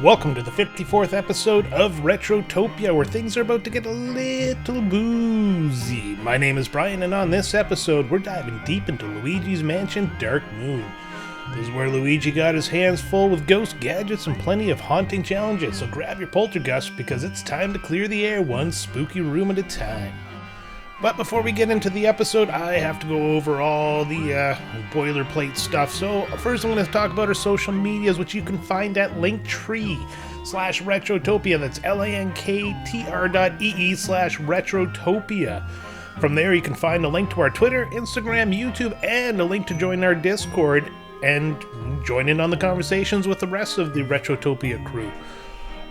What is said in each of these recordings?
Welcome to the 54th episode of Retrotopia, where things are about to get a little boozy. My name is Brian, and on this episode, we're diving deep into Luigi's Mansion Dark Moon. This is where Luigi got his hands full with ghost gadgets and plenty of haunting challenges, so grab your Poultergust because it's time to clear the air one spooky room at a time. But before we get into the episode, I have to go over all the boilerplate stuff. So first I'm going to talk about our social medias, which you can find at linktree/Retrotopia. That's linktr.ee/Retrotopia. From there you can find a link to our Twitter, Instagram, YouTube, and a link to join our Discord and join in on the conversations with the rest of the Retrotopia crew.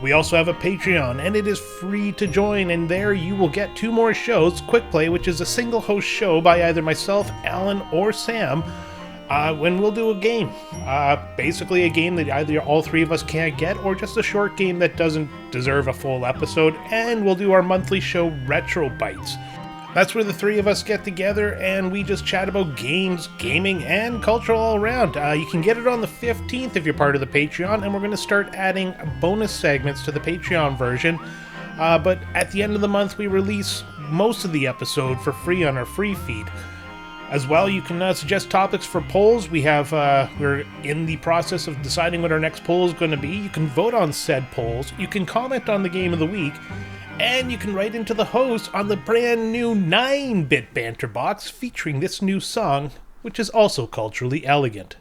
We also have a Patreon, and it is free to join, and there you will get 2 more shows, Quick Play, which is a single host show by either myself, Alan, or Sam, when we'll do a game. Basically a game that either all 3 of us can't get, or just a short game that doesn't deserve a full episode, and we'll do our monthly show, Retro Bites. That's where the 3 of us get together and we just chat about games, gaming, and culture all around. You can get it on the 15th if you're part of the Patreon, and we're going to start adding bonus segments to the Patreon version. But at the end of the month, we release most of the episode for free on our free feed. As well, you can suggest topics for polls. We're in the process of deciding what our next poll is going to be. You can vote on said polls. You can comment on the game of the week. And you can write into the host on the brand new 9-bit banter box featuring this new song, which is also culturally elegant.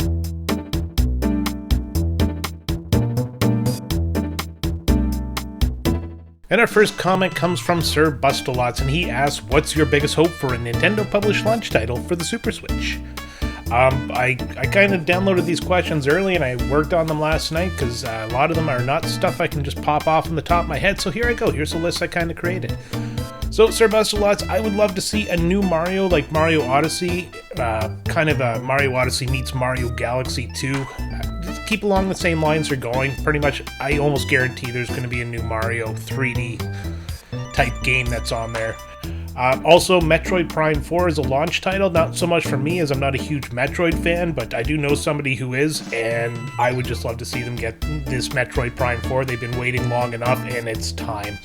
And our first comment comes from Sir Bustalots, and he asks, what's your biggest hope for a Nintendo-published launch title for the Super Switch? I kind of downloaded these questions early and I worked on them last night because a lot of them are not stuff I can just pop off on the top of my head. So here I go. Here's a list I kind of created. So, Sir Bustalots, I would love to see a new Mario like Mario Odyssey, kind of a Mario Odyssey meets Mario Galaxy 2. Just keep along the same lines they're going. Pretty much, I almost guarantee there's going to be a new Mario 3D type game that's on there. Also, Metroid Prime 4 is a launch title, not so much for me as I'm not a huge Metroid fan, but I do know somebody who is, and I would just love to see them get this Metroid Prime 4. They've been waiting long enough, and it's time.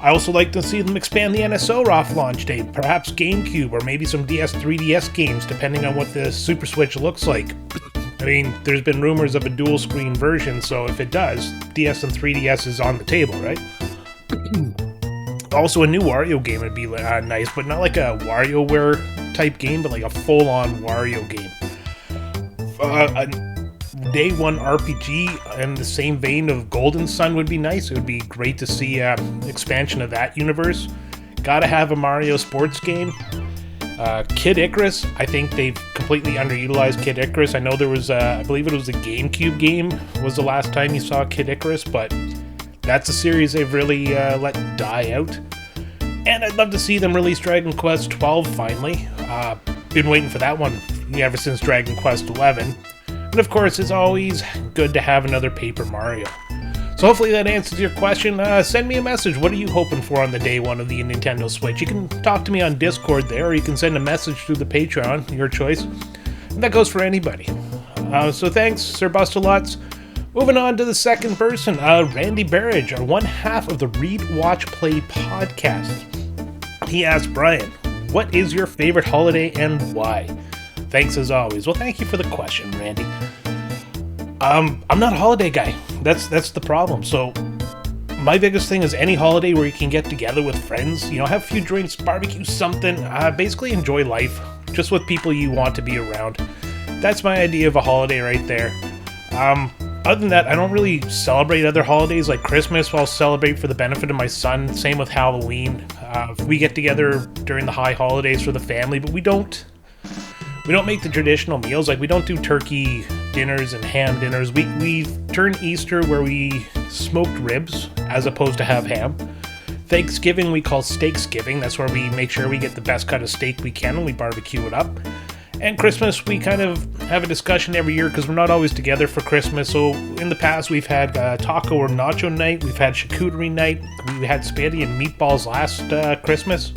I also like to see them expand the NSO off launch date, perhaps GameCube, or maybe some DS 3DS games, depending on what the Super Switch looks like. I mean, there's been rumors of a dual-screen version, so if it does, DS and 3DS is on the table, right? Also, a new Wario game would be nice, but not like a WarioWare type game, but like a full-on Wario game. A Day 1 RPG in the same vein of Golden Sun would be nice. It would be great to see expansion of that universe. Gotta have a Mario sports game. Kid Icarus, I think they've completely underutilized Kid Icarus. I know there was, I believe it was a GameCube game was the last time you saw Kid Icarus, but that's a series they've really let die out. And I'd love to see them release Dragon Quest XII finally. Been waiting for that one ever since Dragon Quest XI. And of course, it's always good to have another Paper Mario. So hopefully that answers your question. Send me a message. What are you hoping for on the day 1 of the Nintendo Switch? You can talk to me on Discord there, or you can send a message through the Patreon, your choice. And that goes for anybody. So thanks, Sir Bustalots. Moving on to the second person, Randy Barrage, our one half of the Read, Watch, Play podcast. He asked, Brian, what is your favorite holiday and why? Thanks as always. Well, thank you for the question, Randy. I'm not a holiday guy. That's the problem. So my biggest thing is any holiday where you can get together with friends, have a few drinks, barbecue something, basically enjoy life, just with people you want to be around. That's my idea of a holiday right there. Other than that, I don't really celebrate other holidays like Christmas. I'll celebrate for the benefit of my son. Same with Halloween. We get together during the high holidays for the family, but we don't make the traditional meals. Like, we don't do turkey dinners and ham dinners. We turn Easter where we smoked ribs as opposed to have ham. Thanksgiving we call Steaksgiving. That's where we make sure we get the best cut of steak we can and we barbecue it up. And Christmas, we kind of have a discussion every year because we're not always together for Christmas. So in the past, we've had taco or nacho night. We've had charcuterie night. We had spaghetti and meatballs last Christmas.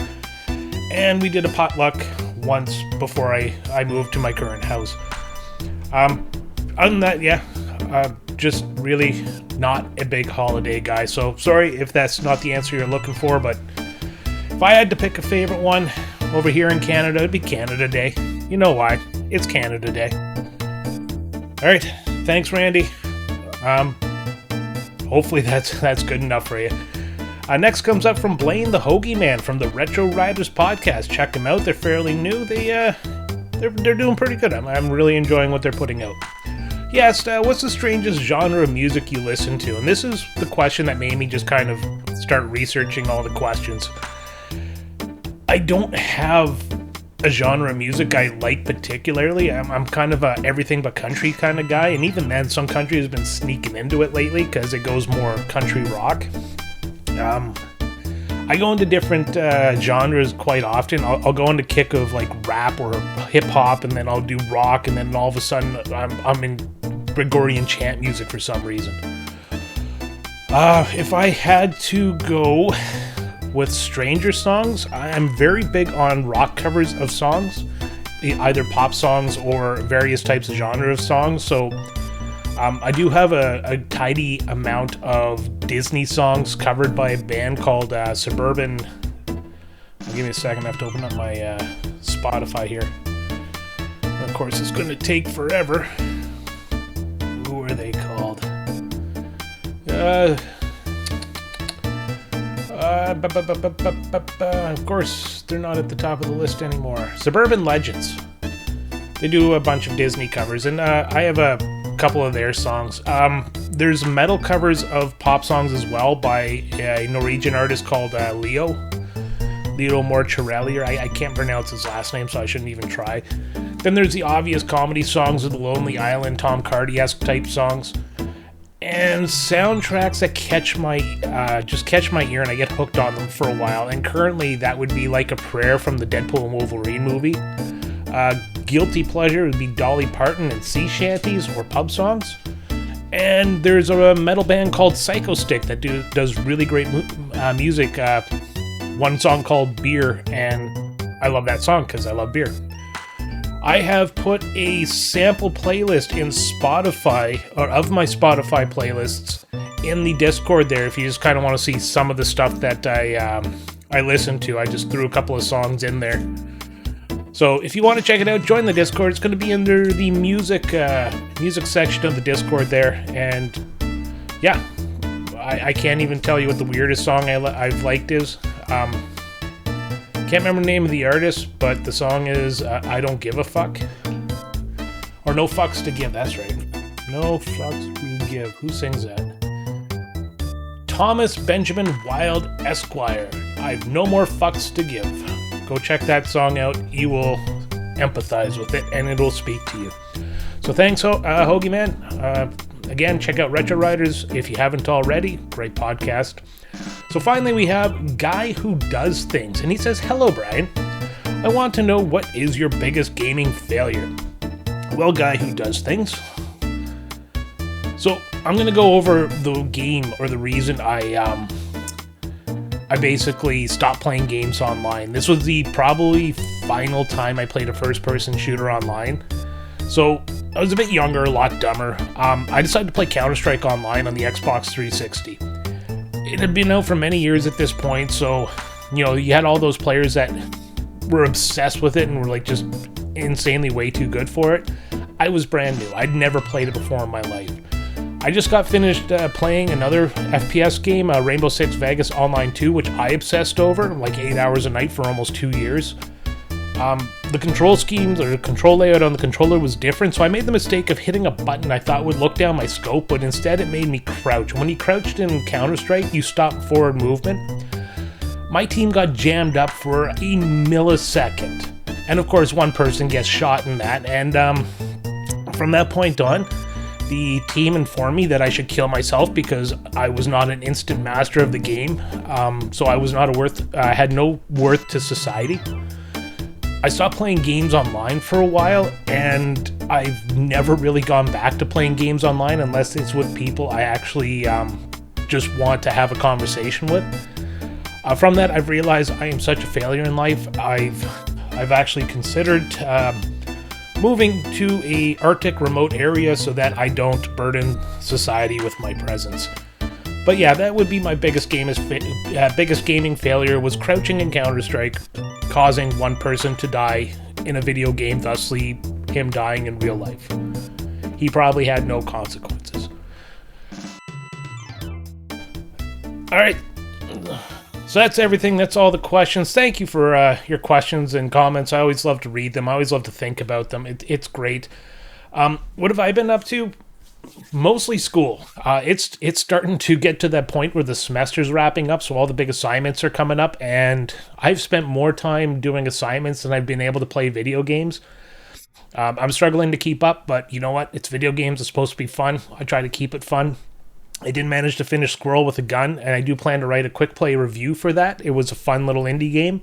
And we did a potluck once before I moved to my current house. Other than that, yeah, just really not a big holiday guy. So sorry if that's not the answer you're looking for, but if I had to pick a favorite one over here in Canada, it'd be Canada Day. You know why? It's Canada Day. All right, thanks, Randy. Hopefully that's good enough for you. Next comes up from Blaine the Hoagie Man from the Retro Riders podcast. Check them out. They're fairly new. They're doing pretty good. I'm really enjoying what they're putting out. He asked, what's the strangest genre of music you listen to? And this is the question that made me just kind of start researching all the questions. I don't have a genre of music I like particularly. I'm kind of a everything but country kind of guy, and even then, some country has been sneaking into it lately because it goes more country rock. I go into different genres quite often. I'll go into kick of like rap or hip hop, and then I'll do rock, and then all of a sudden I'm in Gregorian chant music for some reason. If I had to go with stranger songs, I'm very big on rock covers of songs, either pop songs or various types of genre of songs. So I do have a tidy amount of Disney songs covered by a band called Suburban. Give me a second, I have to open up my Spotify here. And of course, it's going to take forever. Who are they called? Of course, they're not at the top of the list anymore. Suburban Legends. They do a bunch of Disney covers, and I have a couple of their songs. There's metal covers of pop songs as well by a Norwegian artist called Leo Mortorelli. I can't pronounce his last name, so I shouldn't even try. Then there's the obvious comedy songs of the Lonely Island, Tom Cardy-esque type songs. And soundtracks that catch my ear and I get hooked on them for a while. And currently that would be Like a Prayer from the Deadpool and Wolverine movie. Guilty pleasure would be Dolly Parton and sea shanties or pub songs. And there's a metal band called Psycho Stick that does really great music. One song called Beer, and I love that song because I love beer. I have put a sample playlist in Spotify, or of my Spotify playlists, in the Discord there. If you just kind of want to see some of the stuff that I listen to, I just threw a couple of songs in there. So if you want to check it out, join the Discord. It's going to be under the music section of the Discord there. And yeah, I can't even tell you what the weirdest song I've liked is. Can't remember the name of the artist, but the song is I Don't Give a Fuck. Or No Fucks to Give, that's right. No Fucks We Give. Who sings that? Thomas Benjamin Wilde Esquire. I've no more fucks to give. Go check that song out. You will empathize with it, and it'll speak to you. So thanks, Hoagie Man. Again, check out Retro Riders if you haven't already. Great podcast. So finally, we have Guy Who Does Things, and he says, "Hello, Brian. I want to know, what is your biggest gaming failure?" Well, Guy Who Does Things. So I'm going to go over the game, or the reason I basically stopped playing games online. This was the probably final time I played a first-person shooter online. So I was a bit younger, a lot dumber. I decided to play Counter-Strike online on the Xbox 360. It had been out for many years at this point, so, you know, you had all those players that were obsessed with it and were, like, just insanely way too good for it. I was brand new. I'd never played it before in my life. I just got finished playing another FPS game, Rainbow Six Vegas Online 2, which I obsessed over, like 8 hours a night for almost 2 years. The control schemes, or the control layout on the controller was different, so I made the mistake of hitting a button I thought would look down my scope, but instead it made me crouch. When you crouched in Counter-Strike, you stop forward movement. My team got jammed up for a millisecond. And of course, one person gets shot in that, and from that point on, the team informed me that I should kill myself because I was not an instant master of the game, so I was not I had no worth to society. I stopped playing games online for a while, and I've never really gone back to playing games online unless it's with people I actually just want to have a conversation with. From that, I've realized I am such a failure in life. I've actually considered moving to a Arctic remote area so that I don't burden society with my presence. But yeah, that would be my biggest biggest gaming failure was crouching in Counter-Strike, causing one person to die in a video game, thusly him dying in real life. He probably had no consequences. Alright, so that's everything. That's all the questions. Thank you for your questions and comments. I always love to read them. I always love to think about them. It's great. What have I been up to? Mostly school. It's starting to get to that point where the semester's wrapping up, so all the big assignments are coming up, and I've spent more time doing assignments than I've been able to play video games. I'm struggling to keep up, but you know what? It's video games. It's supposed to be fun. I try to keep it fun. I did manage to finish Squirrel with a Gun, and I do plan to write a quick play review for that. It was a fun little indie game.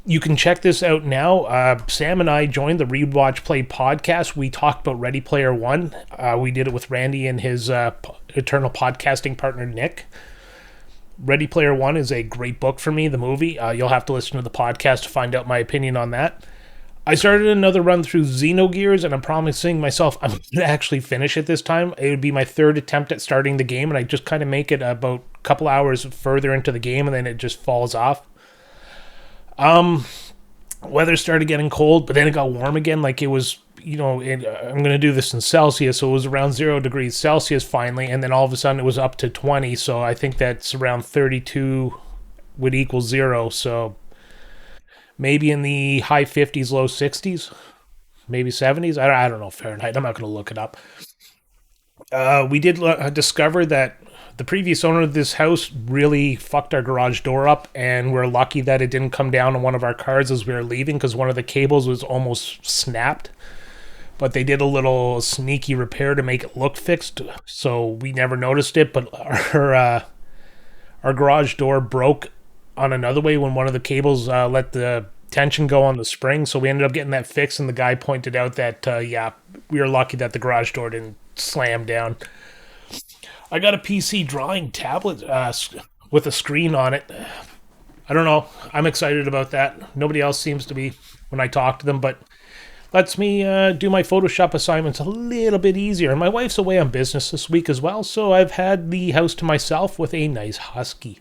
You can check this out now. Sam and I joined the Read Watch Play podcast. We talked about Ready Player One. We did it with Randy and his eternal podcasting partner, Nick. Ready Player One is a great book for me, the movie. You'll have to listen to the podcast to find out my opinion on that. I started another run through Xenogears, and I'm promising myself I'm going to actually finish it this time. It would be my third attempt at starting the game, and I just kind of make it about a couple hours further into the game, and then it just falls off. Weather started getting cold, but then it got warm again. Like it was, I'm going to do this in Celsius, so it was around 0 degrees Celsius finally, and then all of a sudden it was up to 20, so I think that's around 32 would equal 0, so maybe in the high 50s, low 60s, maybe 70s. I don't know Fahrenheit. I'm not going to look it up. We did discover that the previous owner of this house really fucked our garage door up, and we're lucky that it didn't come down on one of our cars as we were leaving because one of the cables was almost snapped. But they did a little sneaky repair to make it look fixed, so we never noticed it. But our garage door broke on another way when one of the cables let the tension go on the spring, so we ended up getting that fixed, and the guy pointed out that, we were lucky that the garage door didn't slam down. I got a PC drawing tablet with a screen on it. I don't know. I'm excited about that. Nobody else seems to be when I talk to them, but lets me do my Photoshop assignments a little bit easier. And my wife's away on business this week as well, so I've had the house to myself with a nice husky.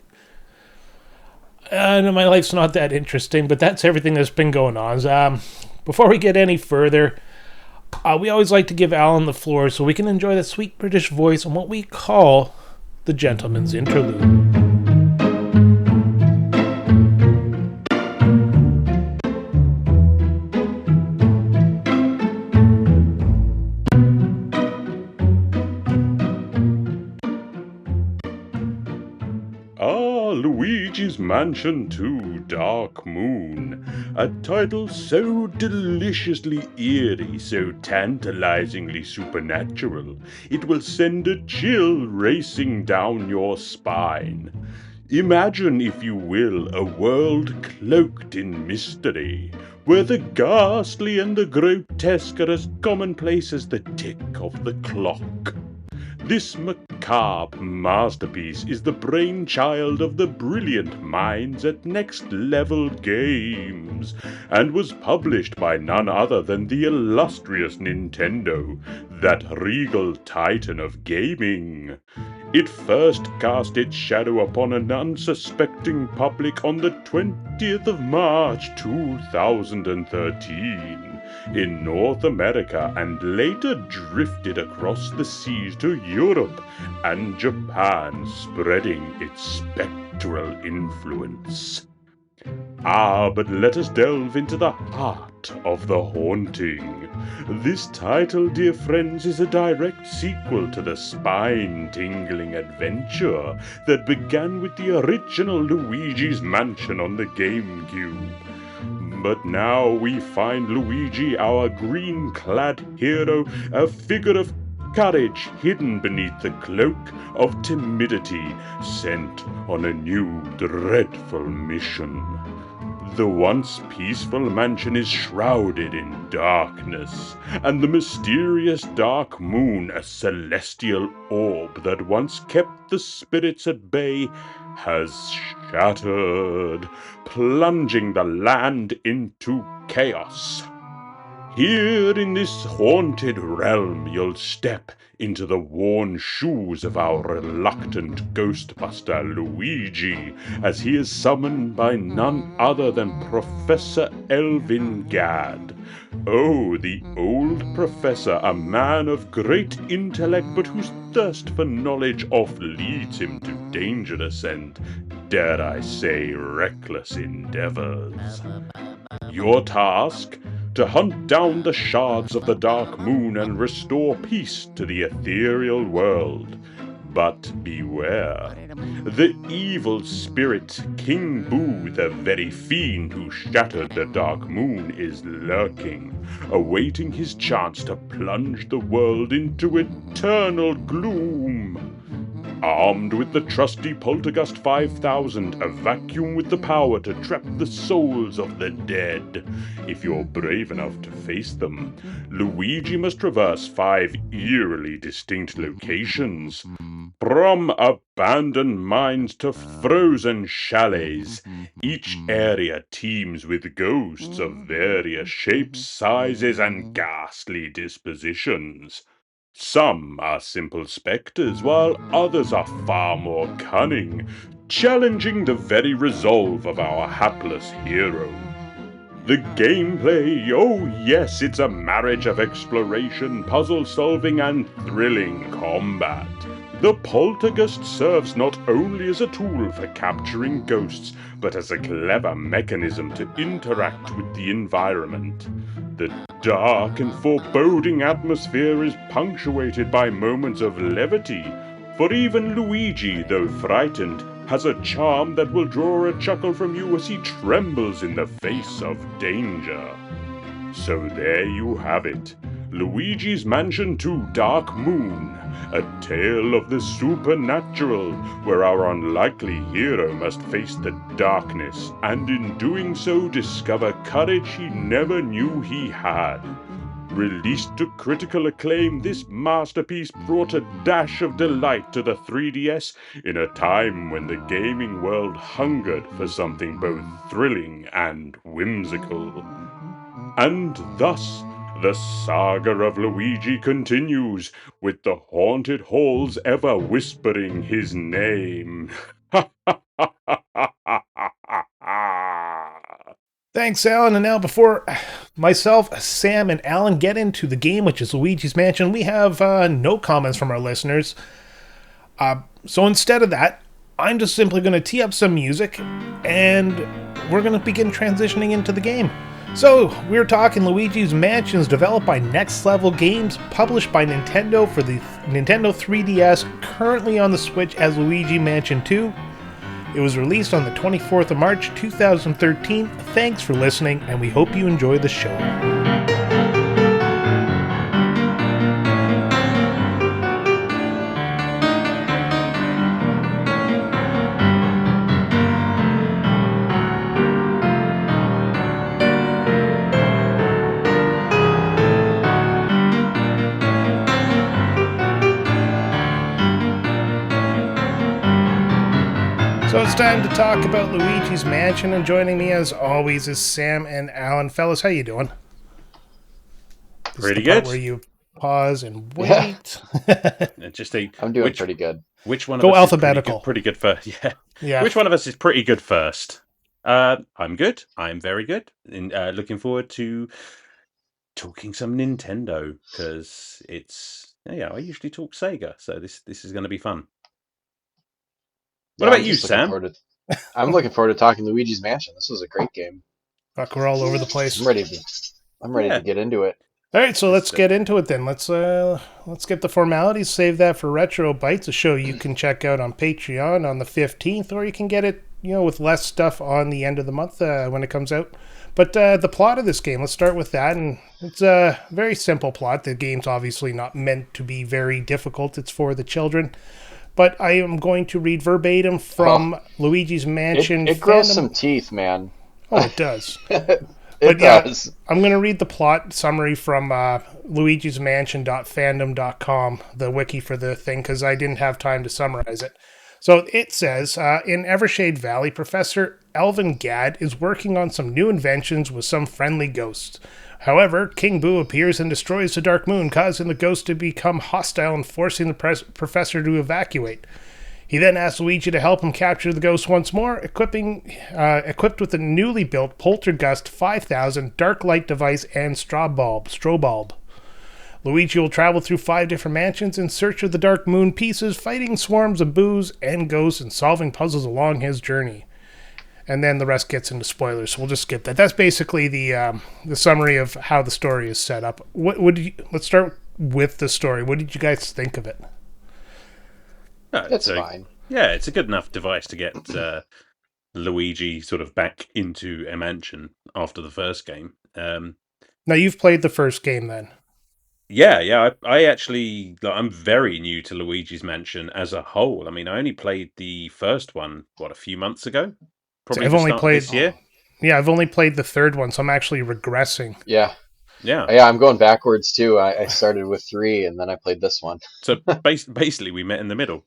And my life's not that interesting, but that's everything that's been going on. Before we get any further, we always like to give Alan the floor so we can enjoy the sweet British voice on what we call the Gentleman's Interlude. Luigi's Mansion 2 Dark Moon, a title so deliciously eerie, so tantalizingly supernatural, it will send a chill racing down your spine. Imagine, if you will, a world cloaked in mystery, where the ghastly and the grotesque are as commonplace as the tick of the clock. This macabre masterpiece is the brainchild of the brilliant minds at Next Level Games, and was published by none other than the illustrious Nintendo, that regal titan of gaming. It first cast its shadow upon an unsuspecting public on the 20th of March 2013. In North America, and later drifted across the seas to Europe and Japan, spreading its spectral influence. But let us delve into the heart of the haunting. This title, dear friends, is a direct sequel to the spine-tingling adventure that began with the original Luigi's Mansion on the GameCube. But now we find Luigi, our green-clad hero, a figure of courage hidden beneath the cloak of timidity, sent on a new dreadful mission. The once peaceful mansion is shrouded in darkness, and the mysterious dark moon, a celestial orb that once kept the spirits at bay, has shattered, plunging the land into chaos. Here in this haunted realm, you'll step into the worn shoes of our reluctant Ghostbuster Luigi, as he is summoned by none other than Professor Elvin Gadd. Oh, the old professor, a man of great intellect, but whose thirst for knowledge oft leads him to dangerous and, dare I say, reckless endeavors. Your task? To hunt down the shards of the Dark Moon and restore peace to the ethereal world. But beware. The evil spirit, King Boo, the very fiend who shattered the Dark Moon, is lurking, awaiting his chance to plunge the world into eternal gloom. Armed with the trusty Poultergust 5000, a vacuum with the power to trap the souls of the dead. If you're brave enough to face them, Luigi must traverse 5 eerily distinct locations. From abandoned mines to frozen chalets, each area teems with ghosts of various shapes, sizes, and ghastly dispositions. Some are simple spectres, while others are far more cunning, challenging the very resolve of our hapless hero. The gameplay, oh yes, it's a marriage of exploration, puzzle solving, and thrilling combat. The Poltergust serves not only as a tool for capturing ghosts, but as a clever mechanism to interact with the environment. The dark and foreboding atmosphere is punctuated by moments of levity, for even Luigi, though frightened, has a charm that will draw a chuckle from you as he trembles in the face of danger. So there you have it, Luigi's Mansion 2 Dark Moon, a tale of the supernatural, where our unlikely hero must face the darkness, and in doing so discover courage he never knew he had. Released to critical acclaim, this masterpiece brought a dash of delight to the 3DS in a time when the gaming world hungered for something both thrilling and whimsical. And thus, the saga of Luigi continues, with the haunted halls ever whispering his name. Thanks, Alan. And now, before myself, Sam, and Alan get into the game, which is Luigi's Mansion, we have no comments from our listeners. So instead of that, I'm just simply going to tee up some music, and we're going to begin transitioning into the game. So, we're talking Luigi's Mansion, developed by Next Level Games, published by Nintendo for the Nintendo 3DS, currently on the Switch as Luigi Mansion 2. It was released on the 24th of March, 2013. Thanks for listening, and we hope you enjoy the show. So it's time to talk about Luigi's Mansion, and joining me as always is Sam and Alan. Fellas, how you doing? Pretty good. Where you pause and wait. I'm doing pretty good. Which one of Go us alphabetical. Is pretty good first? Yeah. Which one of us is pretty good first? I'm good. I'm very good. Looking forward to talking some Nintendo, because it's I usually talk Sega, so this is going to be fun. What about you, Sam? I'm looking forward to talking Luigi's Mansion. This was a great game. Fuck, we're all over the place. I'm ready to get into it. All right, so let's get into it then. Let's get the formalities. Save that for Retro Bites, a show you can check out on Patreon on the 15th, or you can get it, with less stuff on the end of the month when it comes out. But the plot of this game, let's start with that. And it's a very simple plot. The game's obviously not meant to be very difficult. It's for the children. But I am going to read verbatim from Luigi's Mansion. It grows some teeth, man. Oh, it does. It does. I'm going to read the plot summary from luigismansion.fandom.com, the wiki for the thing, because I didn't have time to summarize it. So it says, in Evershade Valley, Professor Elvin Gadd is working on some new inventions with some friendly ghosts. However, King Boo appears and destroys the Dark Moon, causing the ghost to become hostile and forcing the professor to evacuate. He then asks Luigi to help him capture the ghost once more, equipped with a newly built Poultergust 5000 dark light device and Strobulb. Luigi will travel through 5 different mansions in search of the Dark Moon pieces, fighting swarms of boos and ghosts and solving puzzles along his journey. And then the rest gets into spoilers, so we'll just skip that. That's basically the summary of how the story is set up. Let's start with the story. What did you guys think of it? It's fine. Yeah, it's a good enough device to get Luigi sort of back into a mansion after the first game. Now, you've played the first game then. Yeah. I actually, I'm very new to Luigi's Mansion as a whole. I mean, I only played the first one, a few months ago? Probably I've the only start of played this year. Yeah, I've only played the third one, so I'm actually regressing. Yeah. Yeah. Yeah, I'm going backwards too. I started with 3 and then I played this one. So basically, we met in the middle.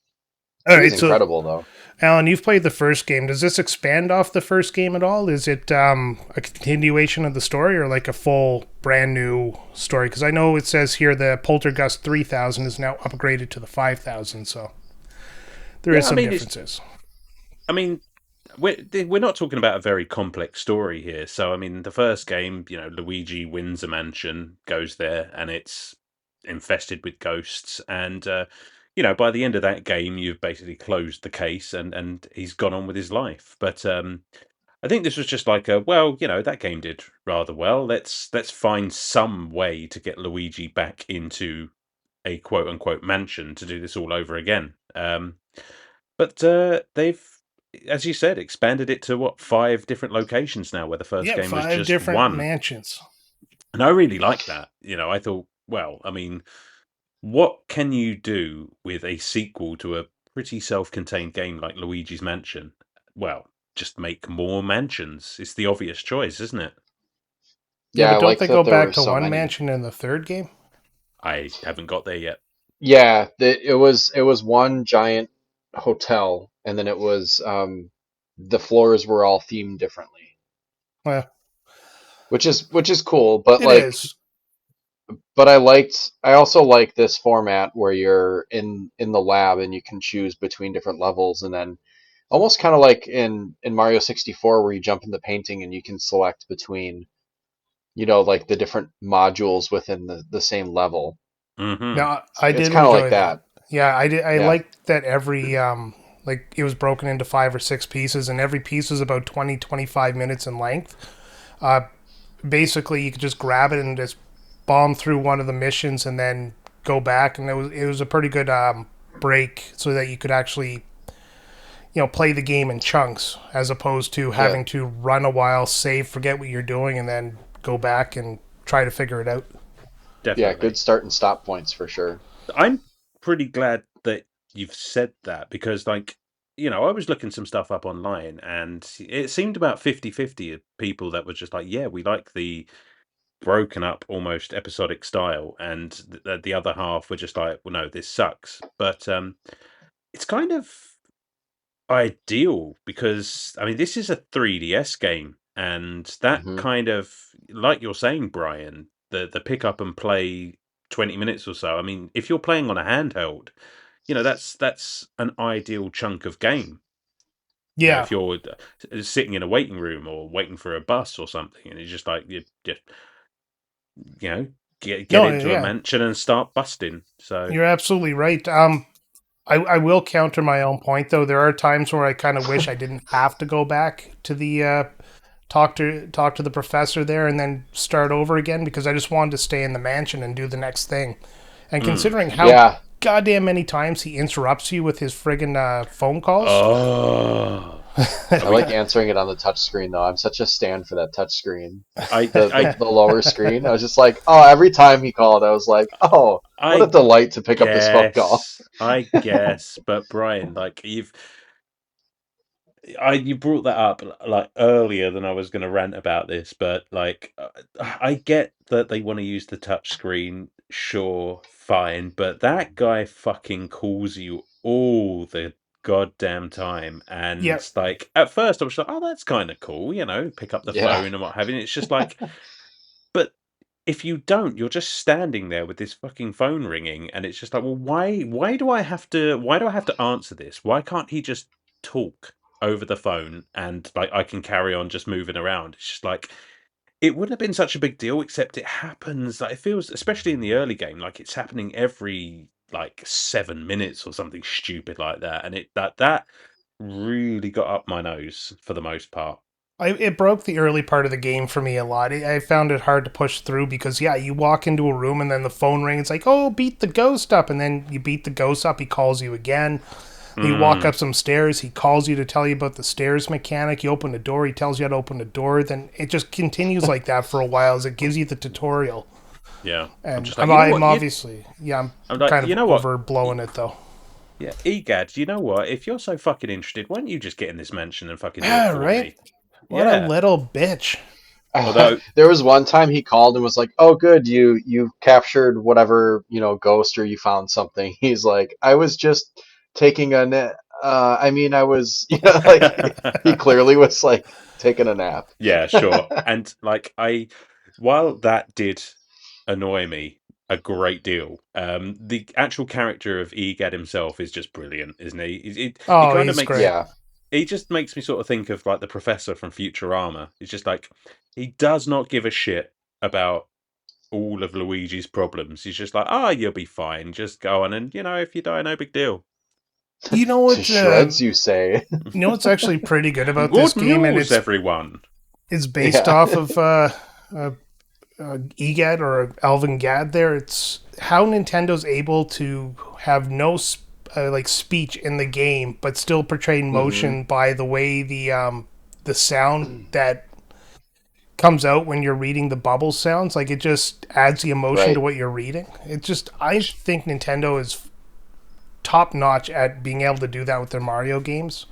All 3 is right, so incredible though. Alan, you've played the first game. Does this expand off the first game at all? Is it a continuation of the story or like a full brand new story? Because I know it says here the Poultergust 3000 is now upgraded to the 5000, so there is some differences. I mean, we're not talking about a very complex story here. So, I mean, the first game, Luigi wins a mansion, goes there, and it's infested with ghosts. And, by the end of that game, you've basically closed the case and he's gone on with his life. But I think this was just like that game did rather well. Let's find some way to get Luigi back into a quote unquote mansion to do this all over again. But they've, as you said, expanded it to 5 different locations now, where the first game was 5 just different one. mansions. And I really like that. I thought, well, I mean, what can you do with a sequel to a pretty self-contained game like Luigi's Mansion? Well, just make more mansions. It's the obvious choice, isn't it? Yeah, Yeah, but I don't like they that go there were back to so one many. mansion in the third game? I haven't got there yet. Yeah, it was one giant hotel, and then it was the floors were all themed differently, Well, which is cool. But it is. I also like this format where you're in the lab and you can choose between different levels, and then almost kind of like in Mario 64 where you jump in the painting and you can select between like the different modules within the same level. Mm-hmm. Now, I It's did kind of like enjoy that. that. Yeah, I did. I Yeah. liked that every like it was broken into 5 or 6 pieces, and every piece was about 20-25 minutes in length. Uh, Basically, you could just grab it and just bomb through one of the missions, and then go back, and it was a pretty good break, so that you could actually play the game in chunks, as opposed to Yeah. having to run a while, save, forget what you're doing, and then go back and try to figure it out. Yeah, Definitely. good start and stop points for sure. I'm pretty glad that you've said that because, I was looking some stuff up online and it seemed about 50-50 of people that were just like, yeah, we like the broken up, almost episodic style. And the other half were just like, well, no, this sucks. But it's kind of ideal because, I mean, this is a 3DS game. And that Hmm. kind of, like you're saying, Brian, the pick up and play 20 minutes or so. I mean, if you're playing on a handheld, that's an ideal chunk of game. Yeah, If you're sitting in a waiting room or waiting for a bus or something, and it's just like you just you know get no, into a yeah, mansion and start busting. So you're absolutely right. I will counter my own point though. There are times where I kind of wish I didn't have to go back to the talk to the professor there and then start over again, because I just wanted to stay in the mansion and do the next thing. And considering how Yeah. goddamn many times he interrupts you with his friggin' phone calls, oh, I like answering it on the touch screen though. I'm such a stand for that touch screen. I The lower screen. I was just like, oh, every time he called, I was like, oh, what a I delight to pick up this phone call. I guess, but Brian, you brought that up like earlier than I was going to rant about this, but I get that they want to use the touch screen, sure, fine, but that guy fucking calls you all the goddamn time, yeah, and like at first I was like, oh, that's kind of cool, pick up the Yeah. phone and what have you. It's just like, but if you don't, you're just standing there with this fucking phone ringing, and it's just like, well, why do I have to answer this? Why can't he just talk over the phone and like I can carry on just moving around? It's just like it wouldn't have been such a big deal, except it happens. Like it feels, especially in the early game, like it's happening every like 7 minutes or something stupid like that, and that really got up my nose for the most part. It broke the early part of the game for me a lot. I found it hard to push through because, yeah, you walk into a room and then the phone rings. It's like, oh, beat the ghost up. And then you beat the ghost up. He calls you again. You walk Mm, up some stairs. He calls you to tell you about the stairs mechanic. You open the door. He tells you how to open the door. Then it just continues like that for a while as it gives you the tutorial. yeah, I'm And just like, I'm obviously, yeah, I'm I'm like, kind of overblowing it though. Yeah, Egad, you know what? If you're so fucking interested, why don't you just get in this mansion and fucking do it Yeah, for right? me? What a Yeah. little bitch. Although, There was one time he called and was like, "Oh, good, you captured whatever, ghost, or you found something." He's like, "I was just taking a nap. I mean, I was, like he clearly was like taking a nap." yeah, sure. And like, while that did annoy me a great deal, the actual character of Egad himself is just brilliant, isn't he? He Oh, kind of he's makes great. Yeah, he just makes me sort of think of like the professor from Futurama. He's just like he does not give a shit about all of Luigi's problems. He's just like, ah, you'll be fine. Just go on, and if you die, no big deal. You know to what? shreds, you say. You know what's actually pretty good about this Good game, and news, everyone. it's based Yeah. off of EGAD or Elvin Gad. There, it's how Nintendo's able to have no like speech in the game, but still portray Hmm. motion by the way the sound that comes out when you're reading the bubble sounds. Like it just adds the emotion to Right. what you're reading. I think Nintendo is top notch at being able to do that with their Mario games.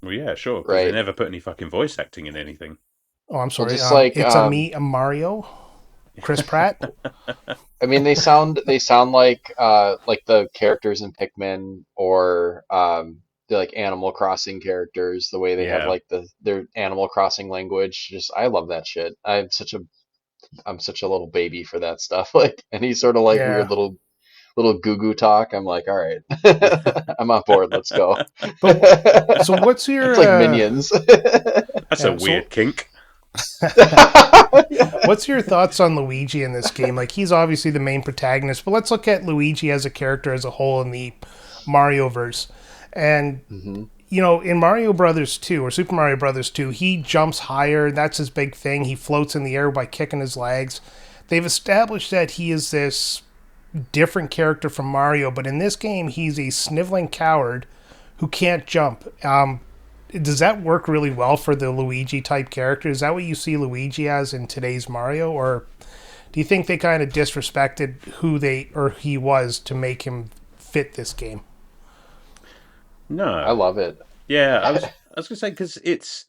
Well, yeah, sure, because they Right. never put any fucking voice acting in anything. Oh, I'm Well, sorry. just like It's a Mario, Chris Pratt. I mean, they sound like the characters in Pikmin, or the like Animal Crossing characters, the way they have Yeah. like their Animal Crossing language. Just I love that shit. I'm such a little baby for that stuff. Like any sort of like Yeah, weird little goo goo talk. I'm like, all right, I'm on board. Let's go. but so what's It's your like Minions. That's a yeah? weird kink. What's your thoughts on Luigi in this game? Like he's obviously the main protagonist, but let's look at Luigi as a character as a whole in the Mario verse. And Hmm. in Mario Brothers 2 or Super Mario Brothers 2, he jumps higher. That's his big thing. He floats in the air by kicking his legs. They've established that he is this different character from Mario, but in this game, he's a sniveling coward who can't jump. Does that work really well for the Luigi type character? Is that what you see Luigi as in today's Mario, or do you think they kind of disrespected who they or he was to make him fit this game? I No. love it. Yeah, I was gonna say because it's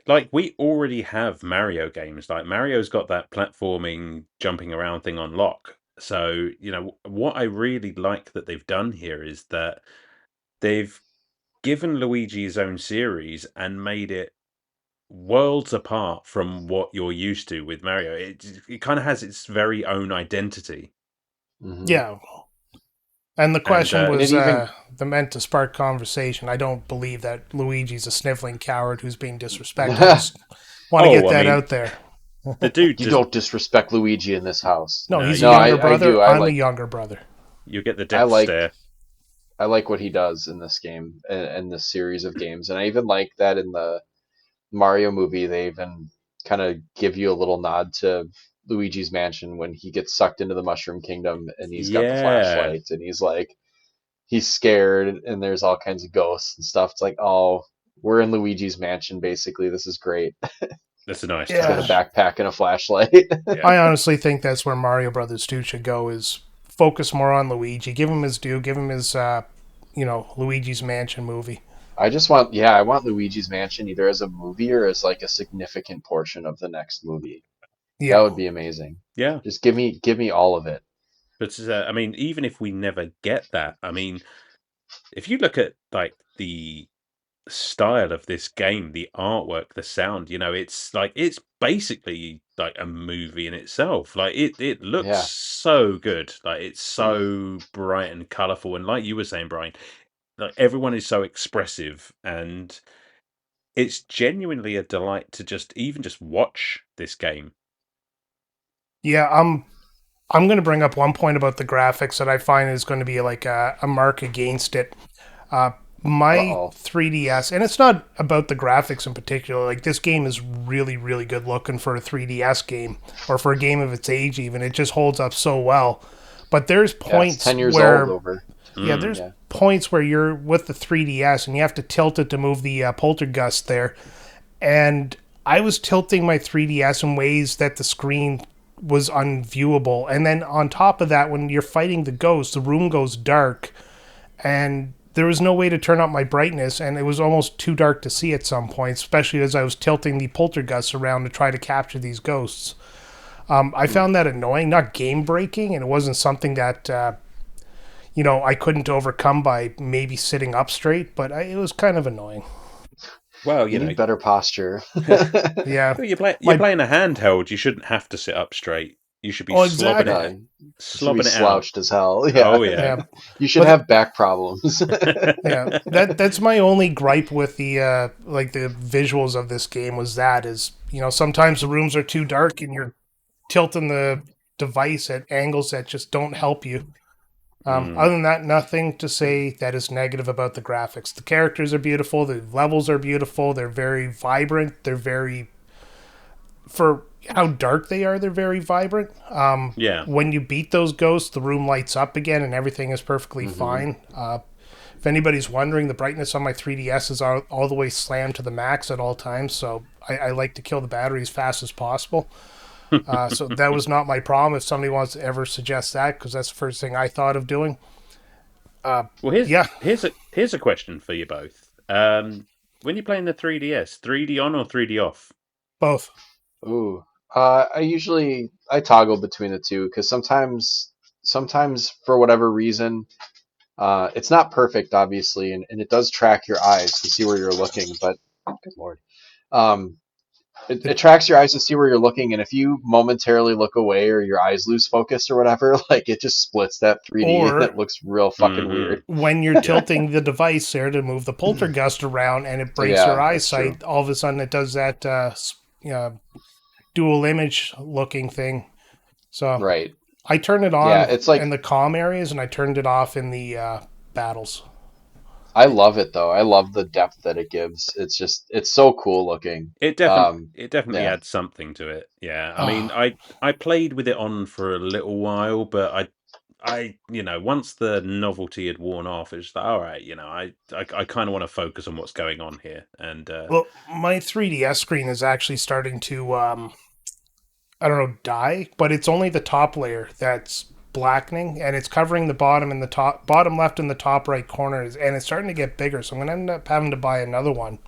like we already have Mario games. Like Mario's got that platforming, jumping around thing on lock. So what I really like that they've done here is that they've given Luigi his own series and made it worlds apart from what you're used to with Mario. It kind of has its very own identity. Hmm. Yeah, and the And question And it was even the meant to spark conversation. I don't believe that Luigi's a sniveling coward who's being disrespected. Just want to get oh, I that mean, out there. the dude you just don't disrespect Luigi in this house. No, no, he's a No, younger I brother. do. I I'm a like younger brother. you get the I death like stare. I like what he does in this game and this series of games, and I even like that in the Mario movie they even kind of give you a little nod to Luigi's Mansion when he gets sucked into the Mushroom Kingdom and he's got the Yeah, flashlight and he's scared and there's all kinds of ghosts and stuff. It's like, oh, we're in Luigi's Mansion basically. This is great. that's a nice He's got a Yeah, touch. backpack and a flashlight. Yeah. I honestly think that's where Mario Brothers 2 should go. Is focus more on Luigi. Give him his due. Give him his Luigi's Mansion movie. I want Luigi's Mansion either as a movie or as like a significant portion of the next movie. That Yeah, would be amazing. Yeah. Just give me all of it. But I mean, even if we never get that, I mean, if you look at like the style of this game, the artwork, the sound, it's basically like a movie in itself. Like it looks Yeah. so good. Like it's so bright and colorful, and like you were saying, Brian, like everyone is so expressive, and it's genuinely a delight to just watch this game. Yeah, I'm going to bring up one point about the graphics that I find is going to be like a mark against it. Uh, my Uh-oh. 3DS, and it's not about the graphics in particular. Like this game is really, really good looking for a 3DS game or for a game of its age. Even it just holds up so well. But there's Yeah, it's points 10 years old where, over. yeah, Mm. there's Yeah. points where you're with the 3DS and you have to tilt it to move the Poultergust there. And I was tilting my 3DS in ways that the screen was unviewable. And then on top of that, when you're fighting the ghost, the room goes dark, and there was no way to turn up my brightness, and it was almost too dark to see at some points, especially as I was tilting the poltergust around to try to capture these ghosts. I found that annoying, not game breaking, and it wasn't something that I couldn't overcome by maybe sitting up straight, but it was kind of annoying. Well, You need better posture. Yeah, you're my playing a handheld. You shouldn't have to sit up straight. You should be oh exactly. No, you should be slobbing it out. slouched as hell. Yeah. Oh yeah. Yeah, You should but have back problems. yeah, that's my only gripe with the like the visuals of this game was that is sometimes the rooms are too dark and you're tilting the device at angles that just don't help you. Other than that, nothing to say that is negative about the graphics. The characters are beautiful. The levels are beautiful. They're very vibrant. They're very, for how dark they are, they're very vibrant. Yeah. When you beat those ghosts, the room lights up again and everything is perfectly fine. If anybody's wondering, the brightness on my 3DS is all the way slammed to the max at all times, so I like to kill the battery as fast as possible. So that was not my problem. If somebody wants to ever suggest that, because that's the first thing I thought of doing. Well, here's Yeah, here's a question for you both. When you're playing the 3DS, 3D on or 3D off? both. Ooh. I toggle between the two because sometimes for whatever reason, it's not perfect, obviously, and it does track your eyes to see where you're looking, but good lord. Um, it tracks your eyes to see where you're looking, and if you momentarily look away or your eyes lose focus or whatever, like it just splits that 3D and Or it looks real fucking Mm-hmm. weird. when you're Yeah. tilting the device there to move the poltergust around and it breaks your Yeah, that's true. eyesight, all of a sudden it does that dual image looking thing. So Right. I turned it Yeah, on it's in like the calm areas and I turned it off in the battles. I love it though. I love the depth that it gives. It's so cool looking. It definitely Yeah. adds something to it. Yeah. I mean, Oh, I played with it on for a little while, but once the novelty had worn off, it's like, all right, I kind of want to focus on what's going on here. And well, my 3DS screen is actually starting to I don't know, die, but it's only the top layer that's blackening and it's covering the bottom and the top bottom left and the top right corners and it's starting to get bigger, so I'm gonna end up having to buy another one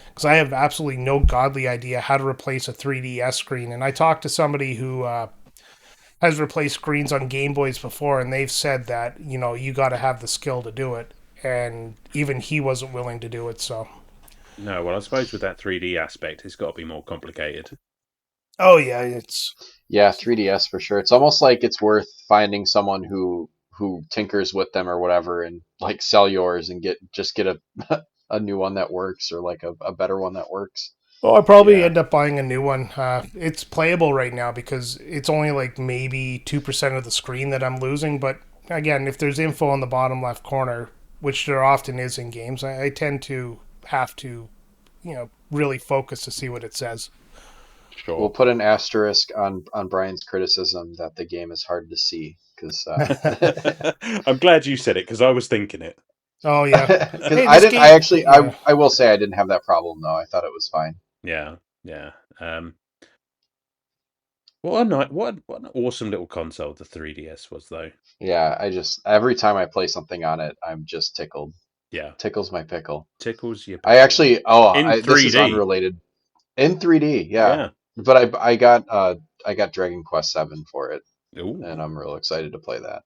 because I have absolutely no godly idea how to replace a 3DS screen. And I talked to somebody who has replaced screens on Game Boys before, and they've said that you got to have the skill to do it, and even he wasn't willing to do it. So, no, well, I suppose with that 3D aspect, it's got to be more complicated. oh yeah, it's Yeah, 3DS for sure. It's almost like it's worth finding someone who tinkers with them or whatever and like sell yours and get a a new one that works or like a better one that works. well, I probably Yeah. end up buying a new one. It's playable right now because it's only like maybe 2% of the screen that I'm losing. But again, if there's info on the bottom left corner, which there often is in games, I tend to have to, really focus to see what it says. We'll Sure. put an asterisk on Brian's criticism that the game is hard to see because I'm glad you said it because I was thinking it. Oh yeah. because Hey, I this didn't I game. actually Yeah. I will say I didn't have that problem though. I thought it was fine. Yeah, yeah. What a night! What an awesome little console the 3DS was, though. Yeah, I just every time I play something on it, I'm just tickled. Yeah, Tickles my pickle. tickles your I pickle actually in this is 3D. unrelated. In 3D, yeah. Yeah. But I got Dragon Quest 7 for it, and Ooh, I'm real excited to play that.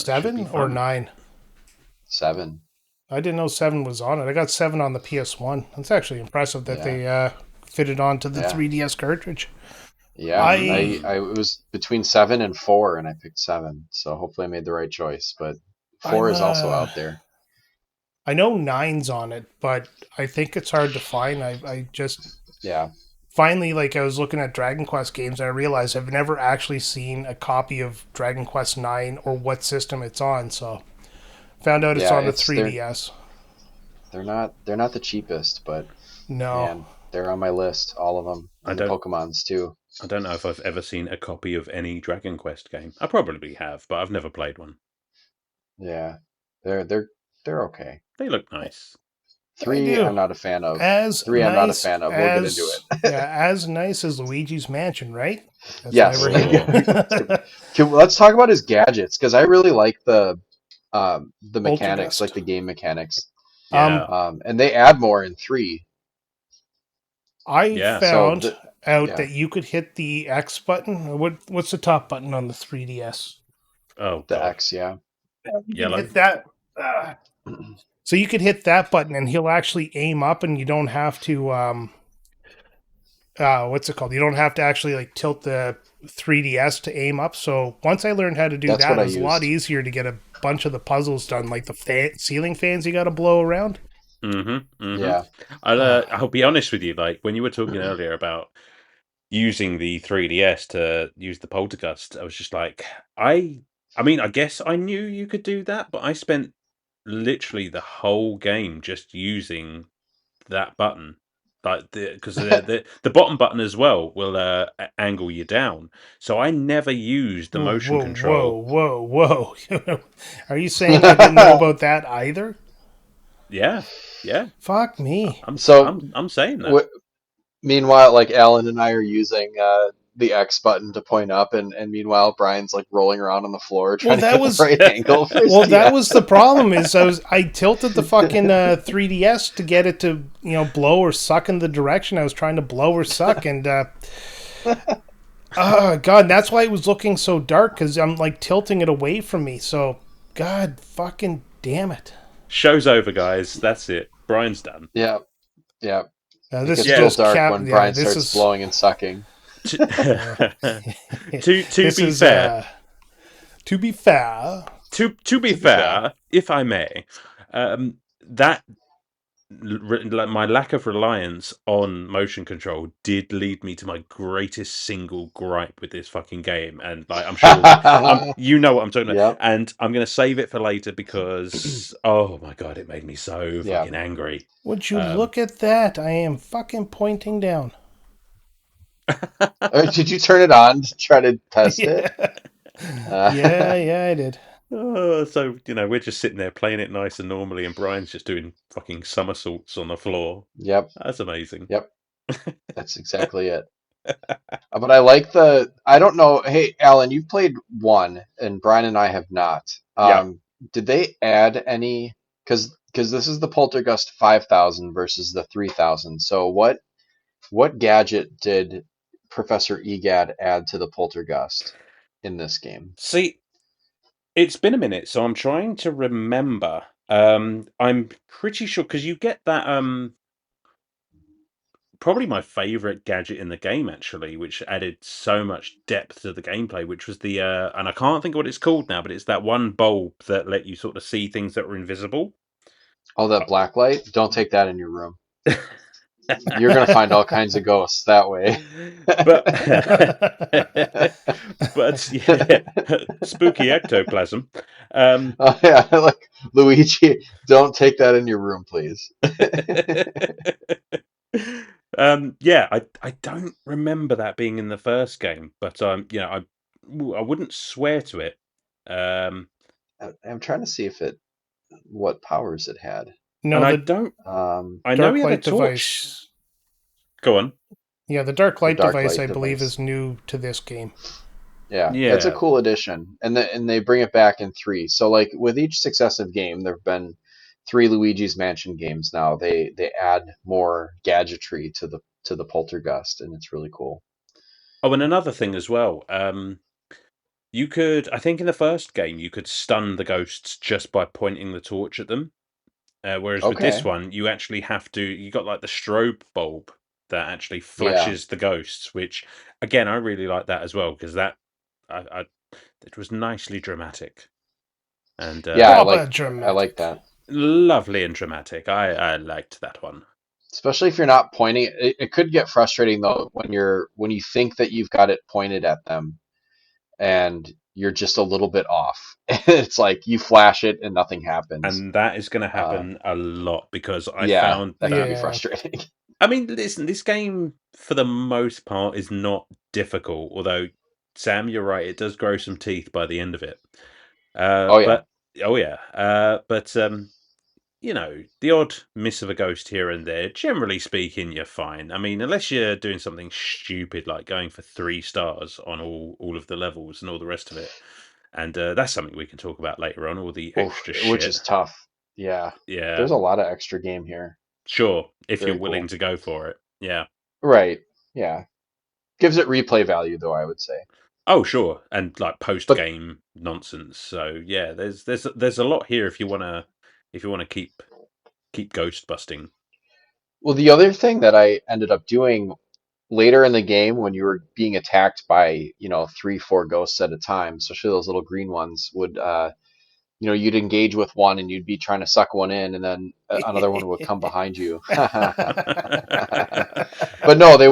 that should be 7 or fun. 9? 7. I didn't know 7 was on it. I got 7 on the PS1. That's actually impressive that they fitted onto the Yeah. 3DS cartridge. Yeah. I I it was between 7 and 4, and I picked 7. So hopefully I made the right choice. But 4 I'm is also out there. I know 9's on it, but I think it's hard to find. I just Yeah. finally, like, I was looking at Dragon Quest games and I realized I've never actually seen a copy of Dragon Quest 9 or what system it's on. So found out it's Yeah. on the It's 3DS. they're not the cheapest, but No. man, they're on my list, all of them, I and the don't Pokemons too. I don't know if I've ever seen a copy of any Dragon Quest game. I probably have, but I've never played one. Yeah. They're okay. They look nice. I 3 do. I'm not a fan of. As 3 I'm not a nice fan of. We'll get into as it. as nice as Luigi's Mansion, right? That's why Yes. we're Oh, here. Let's talk about his gadgets because I really like the mechanics, like Poltergust. the game mechanics. Um, yeah, And they add more in 3. I yeah. So found the out yeah, that you could hit the X button. What's the top button on the 3DS? Oh the God, X, yeah. You can yellow. hit that. So you could hit that button, and he'll actually aim up, and you don't have to. What's it called? You don't have to actually like tilt the 3DS to aim up. So once I learned how to do That's what that, it I was a lot used. easier to get a bunch of the puzzles done, like the ceiling fans you got to blow around. Mm-hmm. Mm-hmm. Yeah. I'll be honest with you. Like when you were talking earlier about using the 3DS to use the Poltergust, I was just like, I mean, I guess I knew you could do that, but I spent literally the whole game just using that button, like because the bottom button as well will angle you down. So I never used the Whoa, motion whoa, whoa, control. whoa, whoa! Are you saying I didn't know about that either? Yeah, yeah, Fuck me. So I'm saying that. w meanwhile, like Alan and I are using the X button to point up, and meanwhile Brian's like rolling around on the floor Well, trying to that get the was right angle for his well, that was the DS. problem. Is I tilted the fucking 3DS to get it to blow or suck in the direction I was trying to blow or suck, and oh god, that's why it was looking so dark because I'm like tilting it away from me. So, god, fucking damn it. Show's over, guys. That's it. Brian's done. Yeah, yeah. It This is gets real Yeah. just dark when Yeah, Brian this starts is blowing and sucking. To, uh, to this be is fair, to be fair. to be To be fair. fair, if I may, that like my lack of reliance on motion control did lead me to my greatest single gripe with this fucking game, and like I'm sure you know what I'm talking about, Yep, and I'm gonna save it for later because oh my god, it made me so yeah. fucking angry. Would you Um, look at that? I am fucking pointing down. Did you turn it on to try to test it? Yeah. Uh, Yeah, I did. so we're just sitting there playing it nice and normally, and Brian's just doing fucking somersaults on the floor. yep, That's amazing. yep. That's exactly it. But I don't know. Hey, Alan, you've played 1, and Brian and I have not. Yeah. Did they add any? Because this is the Poltergust 5000 versus the 3000. So what gadget did Professor Egad add to the Poltergust in this game? See, it's been a minute, so I'm trying to remember. I'm pretty sure because you get that probably my favorite gadget in the game actually, which added so much depth to the gameplay, which was the and I can't think of what it's called now, but it's that one bulb that let you sort of see things that were invisible. Oh, that black light? Don't take that in your room. You're gonna find all kinds of ghosts that way. But but yeah, spooky ectoplasm. Oh yeah, like Luigi, don't take that in your room, please. Yeah, I don't remember that being in the first game, but I wouldn't swear to it. Um, I'm trying to see if it what powers it had. and No, I the don't. I know he dark had a light torch. device. Go on. Yeah, the dark The light dark device, light I believe, device. is new to this game. Yeah, it's a Yeah. cool addition, and they bring it back in 3. So like with each successive game, there've been 3 Luigi's Mansion games now. They add more gadgetry to the Poltergust, and it's really cool. Oh, and another thing as well. You could, I think, in the first game, you could stun the ghosts just by pointing the torch at them. Whereas with this Okay. one, you actually have to. You got like the strobe bulb that actually Yeah. flashes the ghosts, which again I really like that as well because that I it was nicely dramatic and Yeah, Proper I like dramatic. that. lovely and dramatic. I liked that one. Especially if you're not pointing. It could get frustrating though when you think that you've got it pointed at them and you're just a little bit off. It's like you flash it and nothing happens. And that is going to Uh, happen a lot because I yeah, found that can that. be Yeah. frustrating. I mean, listen, this game for the most part is not difficult. Although, Sam, you're right; it does grow some teeth by the end of it. Oh yeah. But oh yeah, but you know, the odd miss of a ghost here and there. Generally speaking, you're fine. I mean, unless you're doing something stupid like going for 3 stars on all of the levels and all the rest of it, and that's something we can talk about later on. All the Oof, extra which shit. is tough. Yeah. Yeah, There's a lot of extra game here. sure, if you're Very willing cool. to go for it. Yeah. Right. Yeah. Gives it replay value though, I would say. Oh, sure, and like post But game nonsense. So yeah, there's a lot here if you wanna keep ghost busting. well, the other thing that I ended up doing later in the game when you were being attacked by, three, four ghosts at a time, especially those little green ones, would you'd engage with one and you'd be trying to suck one in, and then another one would come behind you. But no, they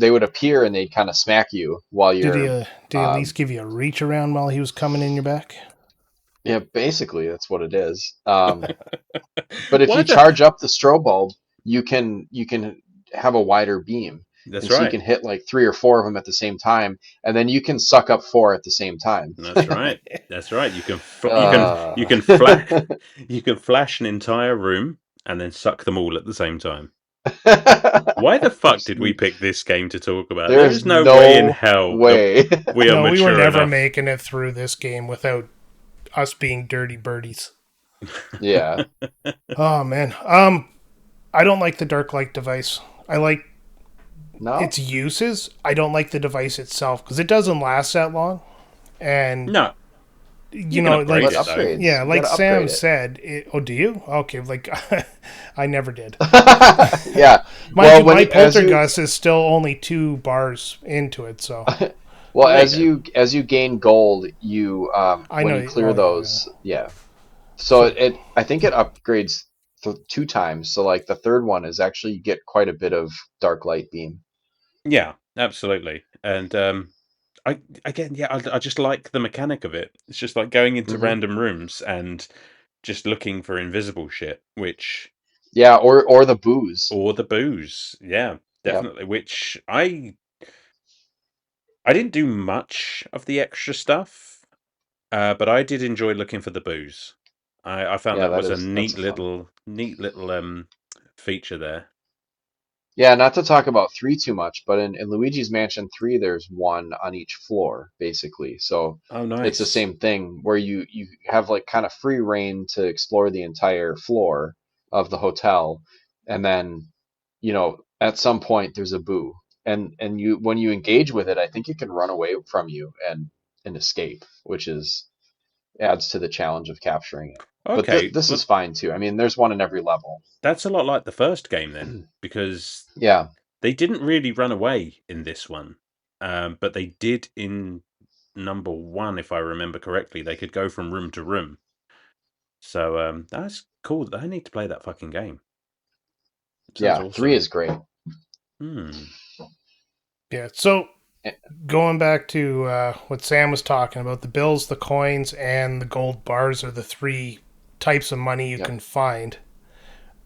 would appear and they'd kind of smack you while Did he you're did he at least give you a reach around while he was coming in your back? yeah, basically that's what it is. But if Why you the? charge up the strobe bulb, you can have a wider beam, That's and so you right. can hit like three or four of them at the same time, and then you can suck up four at the same time. That's right. That's right. You can you Uh, can flash you can flash an entire room and then suck them all at the same time. Why the fuck there's did we pick this game to talk about? There there's is no way in no hell that way. we are No, we were mature never enough. making it through this game without us being dirty birdies. Yeah, Oh man. I don't like the dark light device. I like no, its uses. I don't like the device itself because it doesn't last that long. And No, you you can know, upgrade like but it though. yeah, upgrades, you like gotta Sam upgrade it. said. Oh, do you? Okay, like I never did. Yeah, Mind well, you, my Poultergust is still only 2 bars into it, so well, Well, there you go. as you gain gold, you I when know. you clear Oh yeah, yeah. those, yeah. So So it I think it upgrades two times. So like the third one is actually you get quite a bit of dark light beam. Yeah, absolutely. And I again, yeah, I just like the mechanic of it. It's just like going into Hmm. random rooms and just looking for invisible shit, which Yeah, or the booze. or the booze. Yeah, Yep. definitely. Which I didn't do much of the extra stuff, but I did enjoy looking for the booze. I found Yeah, that was a that's a fun. neat little feature there. Yeah, not to talk about three too much, but in Luigi's Mansion 3, there's one on each floor, basically. So Oh, it's the nice. same thing where you have like kind of free reign to explore the entire floor of the hotel, and then, at some point there's a boo. And you when you engage with it, I think it can run away from you and escape, which is adds to the challenge of capturing it. But Okay, this is well, fine too. I mean, there's one in every level. that's a lot like the first game then, because Yeah. they didn't really run away in this one, but they did in number one, if I remember correctly. They could go from room to room. So that's cool. I need to play that fucking game. It sounds Yeah, 3 awesome. is great. Hmm. yeah. So Eh, going back to what Sam was talking about, the bills, the coins, and the gold bars are the 3 types of money you Yep. can find.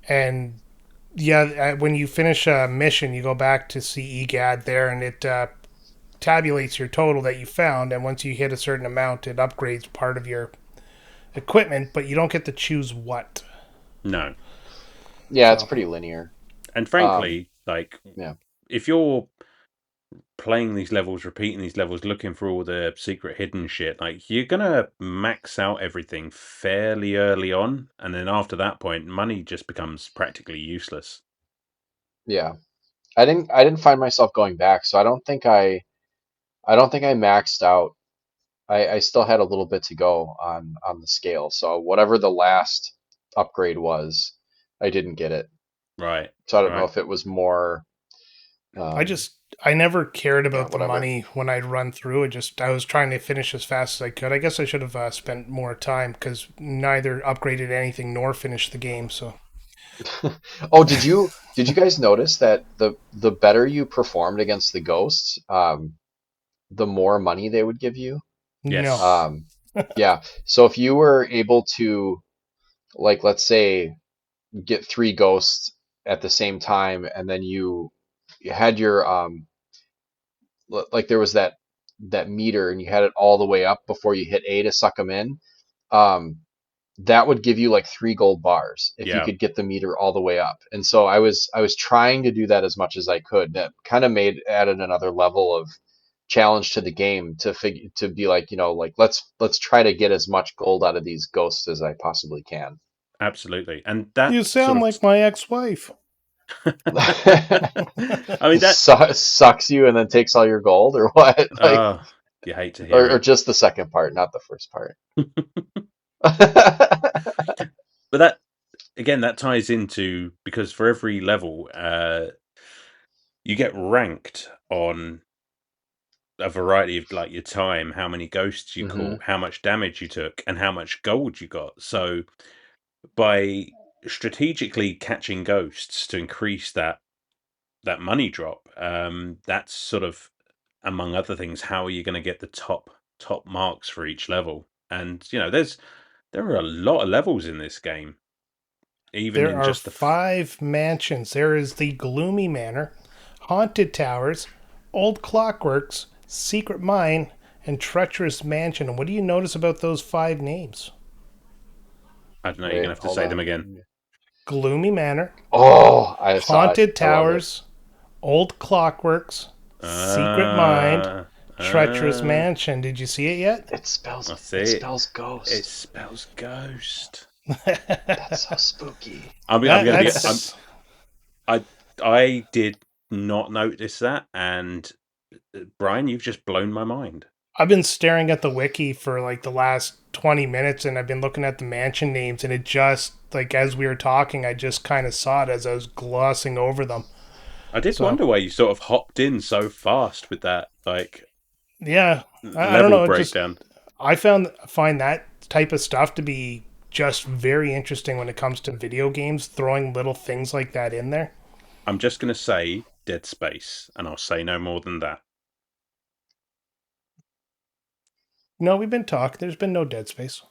And yeah, when you finish a mission, you go back to see EGAD there, and it tabulates your total that you found. And once you hit a certain amount, it upgrades part of your equipment, but you don't get to choose what. No. Yeah, it's So pretty linear. And Um, frankly, like yeah. if you're playing these levels, repeating these levels, looking for all the secret hidden shit, like you're gonna max out everything fairly early on, and then after that point, money just becomes practically useless. Yeah. I didn't find myself going back, so I don't think I maxed out. I still had a little bit to go on the scale. So whatever the last upgrade was. I didn't get it, Right, so I don't know right. if it was more. I Um, just I never cared yeah, about the whatever. money when I'd run through it. Just I was trying to finish as fast as I could. I guess I should have spent more time because neither upgraded anything nor finished the game. So Oh, did you guys notice that the better you performed against the ghosts, the more money they would give you? no, Yes, Um, yeah. So if you were able to, like, let's say, get three ghosts at the same time, and then you had your like there was that meter, and you had it all the way up before you hit A to suck them in. Um, that would give you like 3 gold bars if you yeah, could get the meter all the way up. And so I was trying to do that as much as I could. That kind of added another level of challenge to the game to be like, like let's try to get as much gold out of these ghosts as I possibly can. absolutely. And that you sort sound of, like my ex-wife. I mean, that, Sucks you and then takes all your gold or what? Like, oh, you hate to hear or it. just the second part, not the first part. But that, again, that ties into, because for every level, you get ranked on a variety of, like, your time, how many ghosts you Hmm. caught, how much damage you took, and how much gold you got. So by strategically catching ghosts to increase that money drop, that's sort of, among other things, how are you going to get the top marks for each level? And there are a lot of levels in this game, even There in are just the 5 mansions. There is the Gloomy Manor, Haunted Towers, Old Clockworks, Secret Mine, and Treacherous Mansion. And what do you notice about those 5 names? I don't know, you're gonna Wait, have to hold say them on. again. Gloomy Manor, Oh, I saw it. Haunted I love it. Towers, Old Clockworks, Secret Mind, Uh, Treacherous uh, Mansion. Did you see it yet? It spells I it see it. spells It ghost. spells ghost. That's so spooky. I'm That gonna be. that's I I did not notice that, and Brian, you've just blown my mind. I've been staring at the wiki for like the last 20 minutes and I've been looking at the mansion names and it just like as we were talking I just kind of saw it as I was glossing over them. I did So, wonder why you sort of hopped in so fast with that, like, yeah, I don't level know, it just breakdown. find that type of stuff to be just very interesting when it comes to video games, throwing little things like that in there. I'm just gonna say Dead Space, and I'll say no more than that. No, we've been talking. There's been no Dead Space.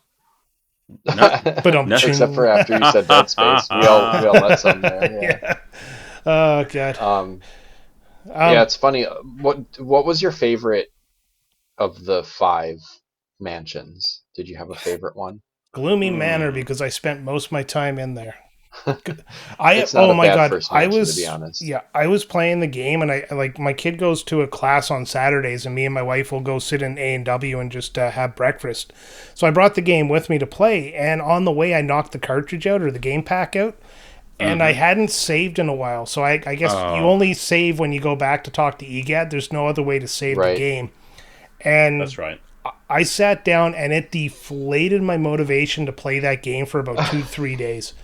No, But no. Except for ching. after you said Dead Space, we all let some there. Yeah. Yeah. Oh god. Um, yeah, Um, it's funny. What was your favorite of the 5 mansions? Did you have a favorite one? Gloomy Manor Hmm. because I spent most of my time in there. I It's not oh a my bad god, first mansion, to be honest. I was playing the game and I like my kid goes to a class on Saturdays and me and my wife will go sit in A&W and just have breakfast. So I brought the game with me to play and on the way I knocked the cartridge out or the game pack out and I Mm-hmm. hadn't saved in a while. So I guess you Oh, only save when you go back to talk to EGAD. There's no other way to save the Right. game. And that's right. I sat down and it deflated my motivation to play that game for about 2, 3 days.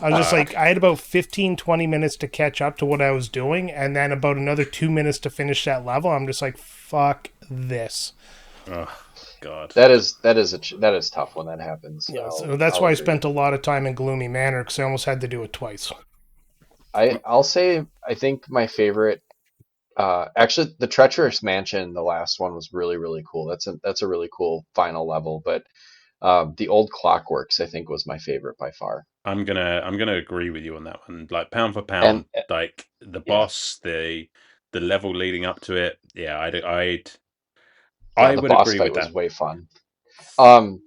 I was just like, Fuck. I had about 15, 20 minutes to catch up to what I was doing, and then about another 2 minutes to finish that level. I'm just like, fuck this. Oh, God. That is tough when that happens. Yeah, I'll so that's I'll why I agree. spent a lot of time in Gloomy Manor because I almost had to do it twice. I'll say I think my favorite. Actually, the Treacherous Mansion, the last one, was really really cool. That's a really cool final level. But the old Clockworks, I think, was my favorite by far. I'm gonna agree with you on that one. Like, pound for And pound, like the yeah, boss, the level leading up to it. Yeah, yeah, I the would boss agree fight with was that. way fun. Um,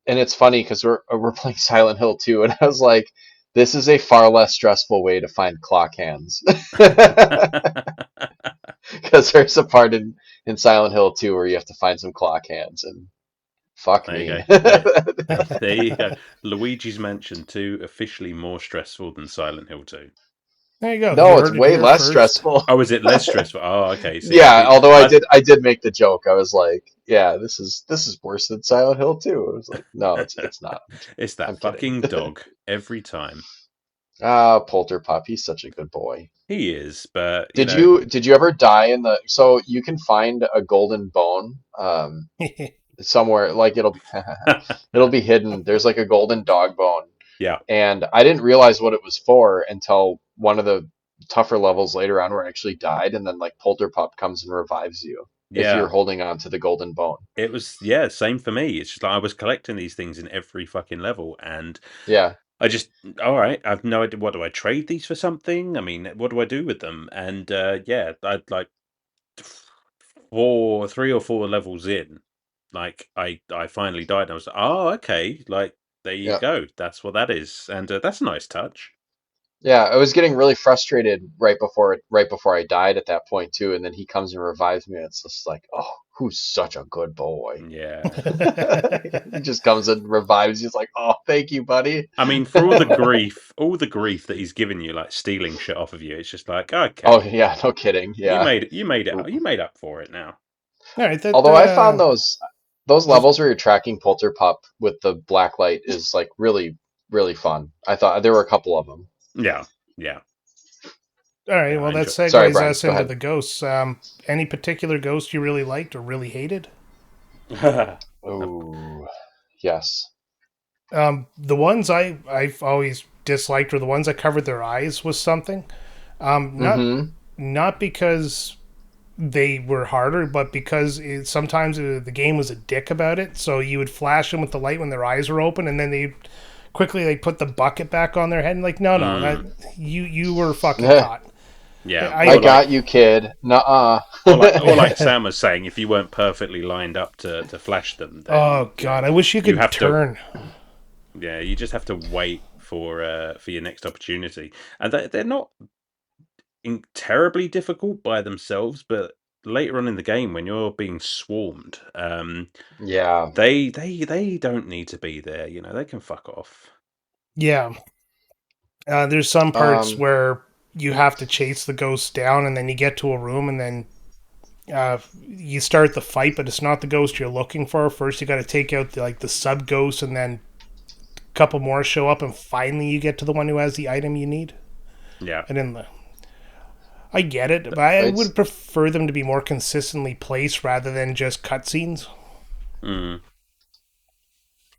and it's funny because we're playing Silent Hill 2, and I was like, this is a far less stressful way to find clock hands. Because there's a part in Silent Hill 2 where you have to find some clock hands, and fuck There you me. go. There you go. Luigi's Mansion 2 officially more stressful than Silent Hill 2. There you go. You No, it's heard it way here less first. stressful. Oh, is it less stressful? Oh, okay. See, Yeah, although I did make the joke. I was like, yeah, this is worse than Silent Hill 2. I was like, no, it's not. it's that I'm kidding. fucking dog every time. Ah, Polterpup, he's such a good boy. He is, but Did you ever die in the so you can find a golden bone somewhere, like it'll be hidden. There's like a golden dog bone, yeah, and I didn't realize what it was for until one of the tougher levels later on where I actually died, and then like Polterpup comes and revives you if you're yeah. holding on to the golden bone. It was same for me. It's just like I was collecting these things in every fucking level, and Yeah. I just all right. I've no idea. What do I trade these for something? I mean, what do I do with them? And yeah, I'd like 3 or 4 levels in, like I finally died. And I was like, oh, okay, like there you Yeah. go. That's what that is, and that's a nice touch. Yeah, I was getting really frustrated right before I died at that point too, and then he comes and revives me, and it's just like, oh, who's such a good boy. Yeah. He just comes and revives you. It's like, oh, thank you, buddy. I mean, for all the grief that he's given you, like stealing shit off of you, it's just like, Oh okay, yeah, no kidding. Yeah. you made up for it now. All right, that Although I found those those levels where you're tracking Polterpup with the black light is like really, really fun. I thought there were a couple of them. Yeah, yeah, all right. yeah. I Well, that enjoy. Sorry, segues Brian. us Go into ahead. the ghosts. Any particular ghost you really liked or really hated? Oh, yes. The ones I've always disliked were the ones that covered their eyes with something. Not Mm-hmm. not because they were harder, but because sometimes the game was a dick about it. So you would flash them with the light when their eyes were open, and then they quickly put the bucket back on their head. And like, no, that Mm, you were fucking caught. yeah, I or like got you, kid. Nuh-uh. or like Sam was saying, if you weren't perfectly lined up to flash them, then Oh god, I wish you you could have to. turn. Yeah, you just have to wait for your next opportunity, and they're not terribly difficult by themselves, but later on in the game when you're being swarmed, Yeah. they don't need to be there. They can fuck off. Yeah, there's some parts Um, where you have to chase the ghost down, and then you get to a room, and then you start the fight, but it's not the ghost you're looking for. First, you got to take out the sub ghost, and then a couple more show up, and finally you get to the one who has the item you need. Yeah. And then I get it, but I it's would prefer them to be more consistently placed rather than just cutscenes. Mm.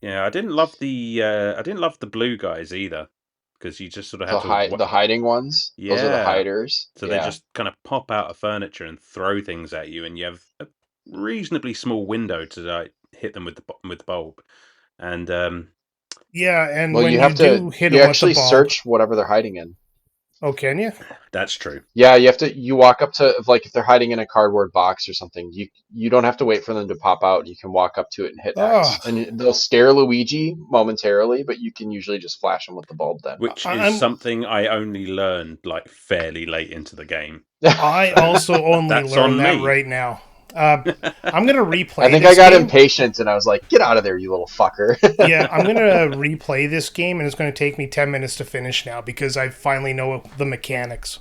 Yeah, I didn't love the blue guys either, because you just sort of had to the hiding ones. Those are the yeah. hiders. So they Yeah. just kind of pop out of furniture and throw things at you, and you have a reasonably small window to hit them with the bulb. And Yeah, and Well, when you you have to do hit you them with the actually bulb, search whatever they're hiding in. oh, can you? that's true. Yeah, you walk up to, like, if they're hiding in a cardboard box or something, you don't have to wait for them to pop out. You can walk up to it and hit Oh, X. And they'll scare Luigi momentarily, but you can usually just flash them with the bulb then. Which is I'm something I only learned like fairly late into the game. I also only That's on learned that me. right now. I'm gonna I replay think I this got game. impatient and I was like, "Get out of there, you little fucker." Yeah, I'm gonna replay this game, and it's gonna take me 10 minutes to finish now because I finally know the mechanics.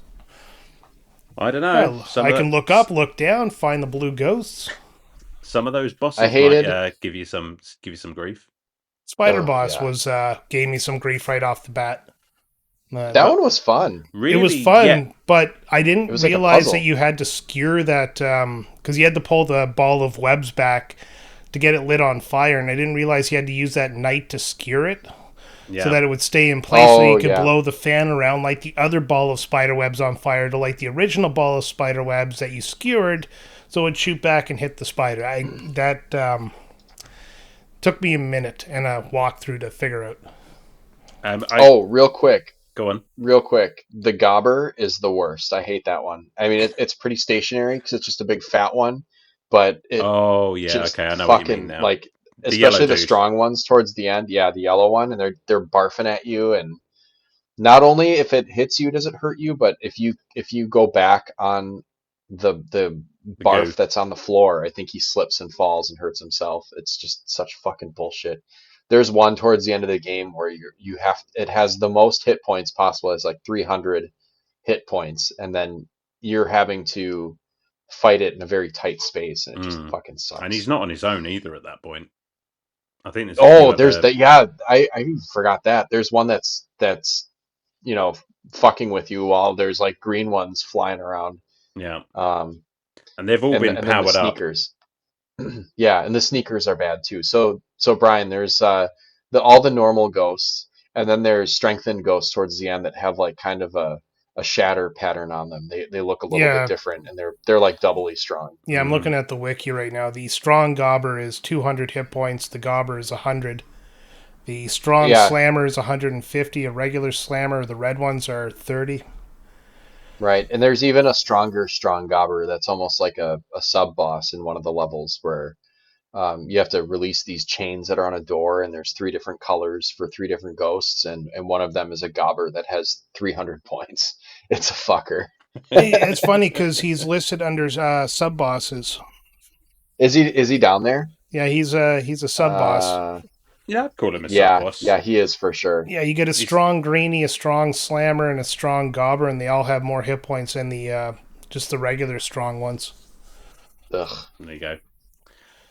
I don't know. Well, I can look up, look down, find the blue ghosts. Some of those I bosses might hated. give you some grief. Spider Oh Boss yeah, was gave me some grief right off the bat. that But one was fun. it was Really? Yeah. fun, but I It didn't was like a realize that puzzle. you had to skewer that because you had to pull the ball of webs back to get it lit on fire, and I didn't realize you had to use that knight to skewer it so Yeah. that it would stay in place, so Oh you could yeah. blow the fan around like the other ball of spider webs on fire to light the original ball of spider webs that you skewered, so it would shoot back and hit the spider. That took me a minute and a walkthrough to figure out. I Oh, go on. real quick. The gobber is the worst. I hate that one. I mean, it's pretty stationary because it's just a big fat one, but it Oh yeah. just Okay, I know what you mean fucking now. like, The yellow especially the dude. strong ones towards the end. Yeah, the yellow one, and they're barfing at you, and not only if it hits you does it hurt you, but if you go back on the The goo. barf that's on the floor, I think he slips and falls and hurts himself. It's just such fucking bullshit. There's one towards the end of the game where you have it has the most hit points possible. It's like 300 hit points, and then you're having to fight it in a very tight space, and it just Mm. fucking And he's sucks. not on his own either at that point. I think there's a few Oh, there's other. that. Yeah, I forgot that. There's one that's you know fucking with you while there's like green ones flying around. Yeah, Um, and they've all been and then the powered up. sneakers. Yeah, and the sneakers are bad too. So Brian, there's the all the normal ghosts, and then there's strengthened ghosts towards the end that have like kind of a shatter pattern on them. They look a little bit Yeah, different, and they're like doubly strong. yeah. I'm looking Mm. at the wiki right now. The strong gobber is 200 hit points. The gobber is 100. The strong Yeah, slammer is 150. A regular slammer, the red ones are 30. right. And there's even a stronger strong gobber that's almost like a sub boss in one of the levels where you have to release these chains that are on a door, and there's three different colors for three different ghosts, and one of them is a gobber that has 300 points. It's a fucker. It's funny because he's listed under sub bosses. Is he down there? Yeah, he's a sub boss. Uh, Yeah, I'd call him a sub yeah, boss. yeah, he is for sure. Yeah, you get a He's strong greenie, a strong slammer, and a strong gobber, and they all have more hit points than the just the regular strong ones. Ugh, there you go.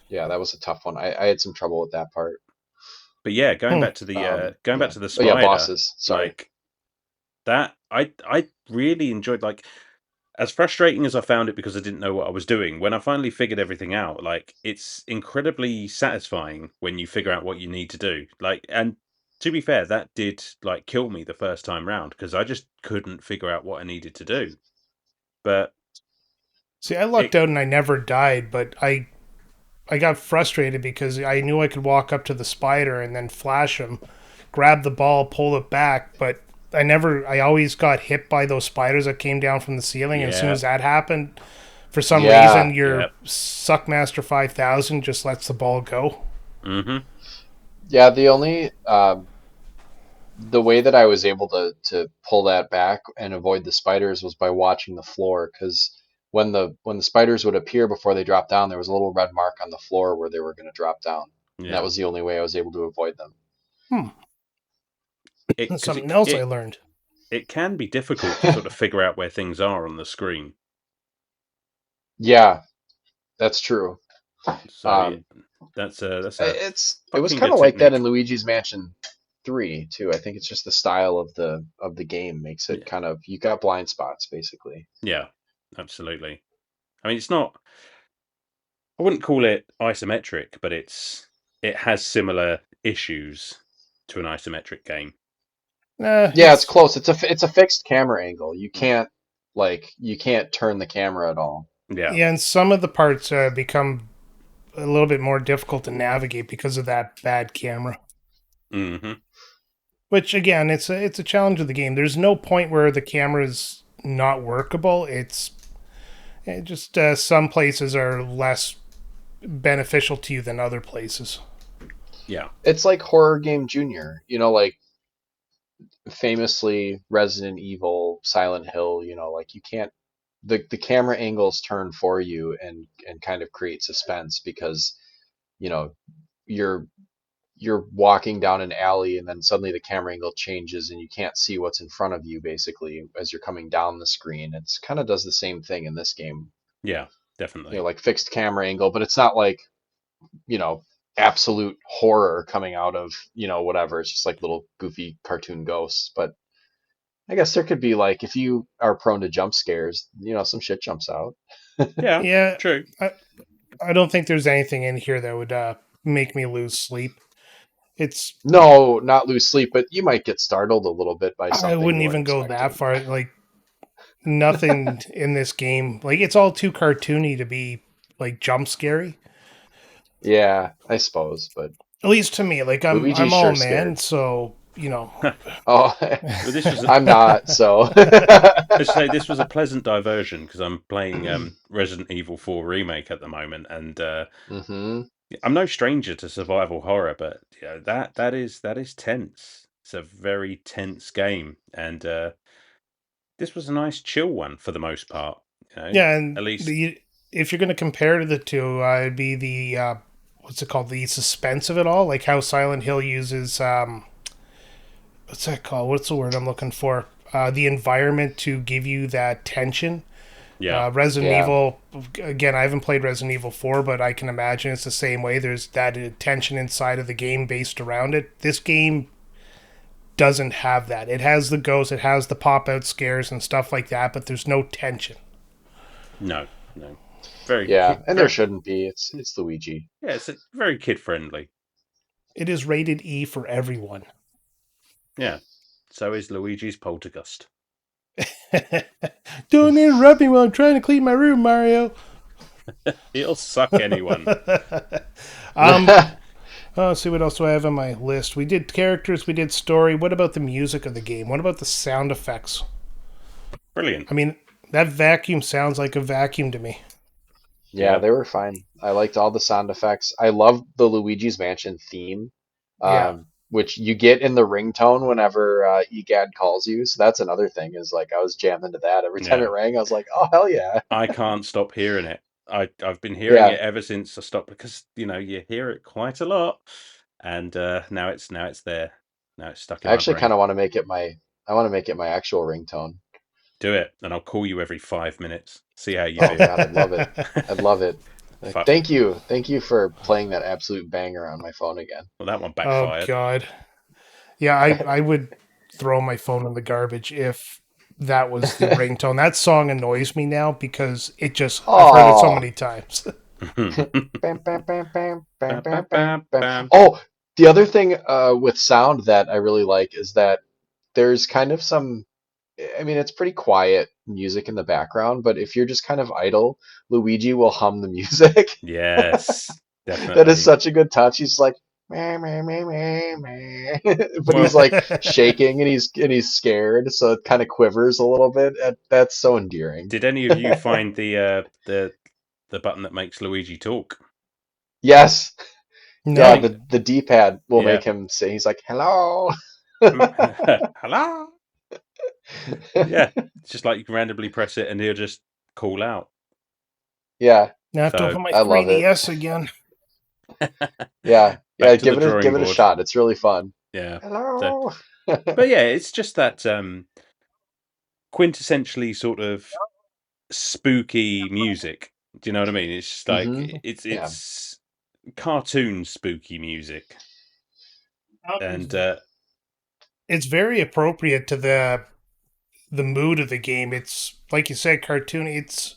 yeah, that was a tough one. I had some trouble with that part. But yeah, Hmm. going back Yeah. to the Oh yeah, spider, bosses. Sorry. like that, I really enjoyed. Like, as frustrating as I found it because I didn't know what I was doing, when I finally figured everything out, like it's incredibly satisfying when you figure out what you need to do. Like, and to be fair, that did like kill me the first time round because I just couldn't figure out what I needed to do. But See, I lucked it, out and I never died, but I got frustrated because I knew I could walk up to the spider and then flash him, grab the ball, pull it back, but I always got hit by those spiders that came down from the ceiling. And as soon yeah, as that happened, for some Yeah, reason, your yeah, Suckmaster 5000 just lets the ball go. mm-hmm, yeah. The way that I was able to pull that back and avoid the spiders was by watching the floor, because when the spiders would appear before they dropped down, there was a little red mark on the floor where they were going to drop down, and that yeah. was the only way I was able to avoid them. Hmm. It That's because something else I it learned. it can be difficult to sort of figure out where things are on the screen. Yeah, that's true. So yeah, Um, that's a it was fucking kind good of like that technique. in Luigi's Mansion 3 too. I think it's just the style of the game makes it Yeah, kind of you got blind spots basically. yeah, absolutely. I mean, it's not. I wouldn't call it isometric, but it has similar issues to an isometric game. Yeah, it's It's close. It's a fixed camera angle. Mm. You can't turn the camera at all. Yeah. Yeah, and some of the parts become a little bit more difficult to navigate because of that bad camera. Hmm. Which again, it's a challenge of the game. There's no point where the camera's not workable. It's just some places are less beneficial to you than other places. Yeah. It's like Horror Game Junior, like famously Resident Evil, Silent Hill, like you can't the camera angles turn for you and kind of create suspense because, you know, you're you're walking down an alley and then suddenly the camera angle changes and you can't see what's in front of you basically as you're coming down the screen. It's kind of does the same thing in this game, Yeah. Definitely. like fixed camera angle, but it's not like, you know, absolute horror coming out of, whatever. It's just like little goofy cartoon ghosts. But I guess there could be like if you are prone to jump scares, some shit jumps out. Yeah. Yeah, True. I, I don't think there's anything in here that would make me lose sleep. It's No, not lose sleep, but you might get startled a little bit by I something you wouldn't weren't even go that expecting. far. Like nothing in this game, like it's all too cartoony to be like jump scary. Yeah, I suppose, but At least to me, like I'm Luigi's all sure man, scared. so Oh, Well, this was. I'm not, so. Let's say this was a pleasant diversion because I'm playing Resident Evil 4 remake at the moment, and hmm I'm no stranger to survival horror, but that is tense. It's a very tense game, and this was a nice chill one for the most part. yeah. And At least, the if you're going to compare the two, it'd be the what's it called, the suspense of it all, like how Silent Hill uses what's that called? What's the word I'm looking for? the environment to give you that tension. Yeah. Resident Yeah. Evil, again, I haven't played Resident Evil 4, but I can imagine it's the same way. There's that tension inside of the game based around it. This game doesn't have that. It has the ghosts, it has the pop out scares and stuff like that, but there's no tension. No, no. Very Yeah, and there very, shouldn't be. It's Luigi. yeah, it's very kid friendly. It is rated E for everyone. Yeah. So is Luigi's Poultergust. Don't interrupt me while I'm trying to clean my room, Mario. He'll suck anyone. Let's see what else do I have on my list. We did characters, we did story. What about the music of the game? What about the sound effects? Brilliant. I mean, that vacuum sounds like a vacuum to me. Yeah, they were fine. I liked all the sound effects. I loved the Luigi's Mansion theme, Yeah. which you get in the ringtone whenever EGAD calls you. So that's another thing is like I was jammed into that. Every time Yeah. it rang, I was like, oh, hell yeah. I can't stop hearing it. I've been hearing Yeah, it ever since I stopped because you hear it quite a lot, and now it's there. Now it's stuck in I my actually brain. kind of want to make it I want to make it my actual ringtone. Do it, and I'll call you every 5 minutes. See how you Oh, feel. God, I'd love it. I'd love it. Like, Fuck. thank you. Thank you for playing that absolute banger on my phone again. Well, that one Oh, backfired. God. Yeah, I would throw my phone in the garbage if that was the ringtone. That song annoys me now because I've heard it so Oh. many times. Bam, bam, bam, bam, bam, bam, bam, bam. Bam. Oh, the other thing with sound that I really like is that there's kind of some, I mean, it's pretty quiet music in the background, but if you're just kind of idle, Luigi will hum the music. Yes, That is definitely. such a good touch. He's like, meh, meh, meh, meh, meh. But Well, he's like shaking and he's scared, so it kind of quivers a little bit. That's so endearing. did any of you find the button that makes Luigi talk? Yes. No. Yeah, the D-pad will Yeah. make him say, he's like, hello. Hello. Yeah, it's just like you can randomly press it and he'll just call out. Yeah, Now I have to So open my I love it. 3DS again. Yeah, back to give the drawing it a board. shot. It's really fun. Yeah. So, Hello. but yeah, it's just that quintessentially sort of spooky music. Do you know what I mean? It's just like Hmm. Yeah. it's cartoon spooky music, and It's very appropriate to the mood of the game. It's like you said, cartoon. It's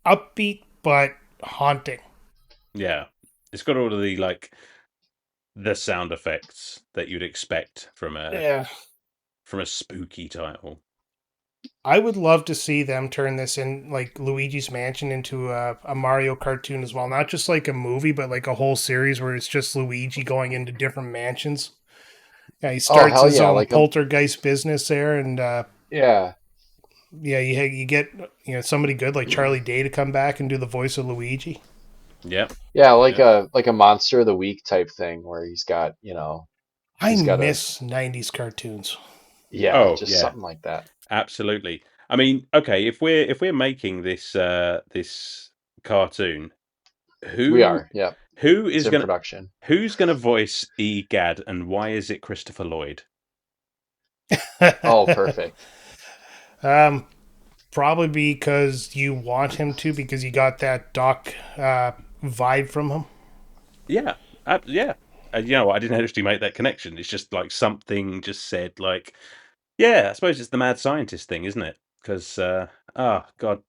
upbeat but haunting. yeah, it's got all of the sound effects that you'd expect from Yeah. a spooky title. I would love to see them turn this in, like Luigi's Mansion, into a Mario cartoon as well. Not just like a movie, but like a whole series where it's just Luigi going into different mansions. Yeah, he Oh, starts hell his yeah. own Like poltergeist business there, and yeah. yeah, you get somebody good like Charlie Day to come back and do the voice of Luigi. Yeah, Yeah, yeah. like a Monster of the Week type thing where he's got, I he's got a, miss '90s cartoons. yeah, Oh, just yeah. something like that. Absolutely. I mean, okay, if we're making this cartoon, We who are. Yeah. who It's is in gonna production. who's gonna voice Egad, and why is it Christopher Lloyd? Oh, perfect. Probably because you want him to, because you got that Doc vibe from him. Yeah, yeah. And you know what? I didn't actually make that connection. It's just like something just said like, yeah. I suppose it's the mad scientist thing, isn't it? Because oh god,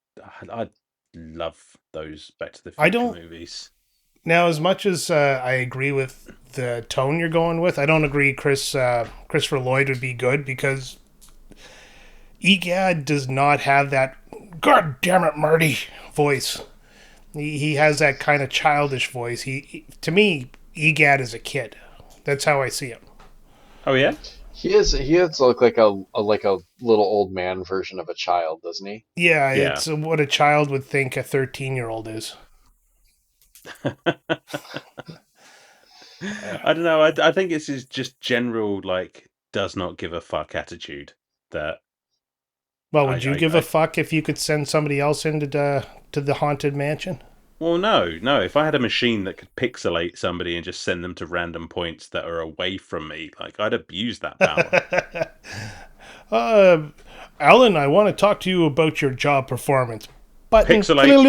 I love those Back to the I Future don't movies. Now, as much as I agree with the tone you're going with, I don't agree Christopher Lloyd would be good because Egad does not have that "God damn it, Marty" voice. He has that kind of childish voice. To me, Egad is a kid. That's how I see him. Oh yeah. He has look like a little old man version of a child, doesn't he? Yeah, Yeah. it's what a child would think a 13-year-old is. I don't know. I think it's his just general like does not give a fuck attitude that Well, I would you I, give a I fuck if you could send somebody else into the haunted mansion? well no. If I had a machine that could pixelate somebody and just send them to random points that are away from me, like I'd abuse that power. uh, Alan, I want to talk to you about your job performance. Button. Pixelate.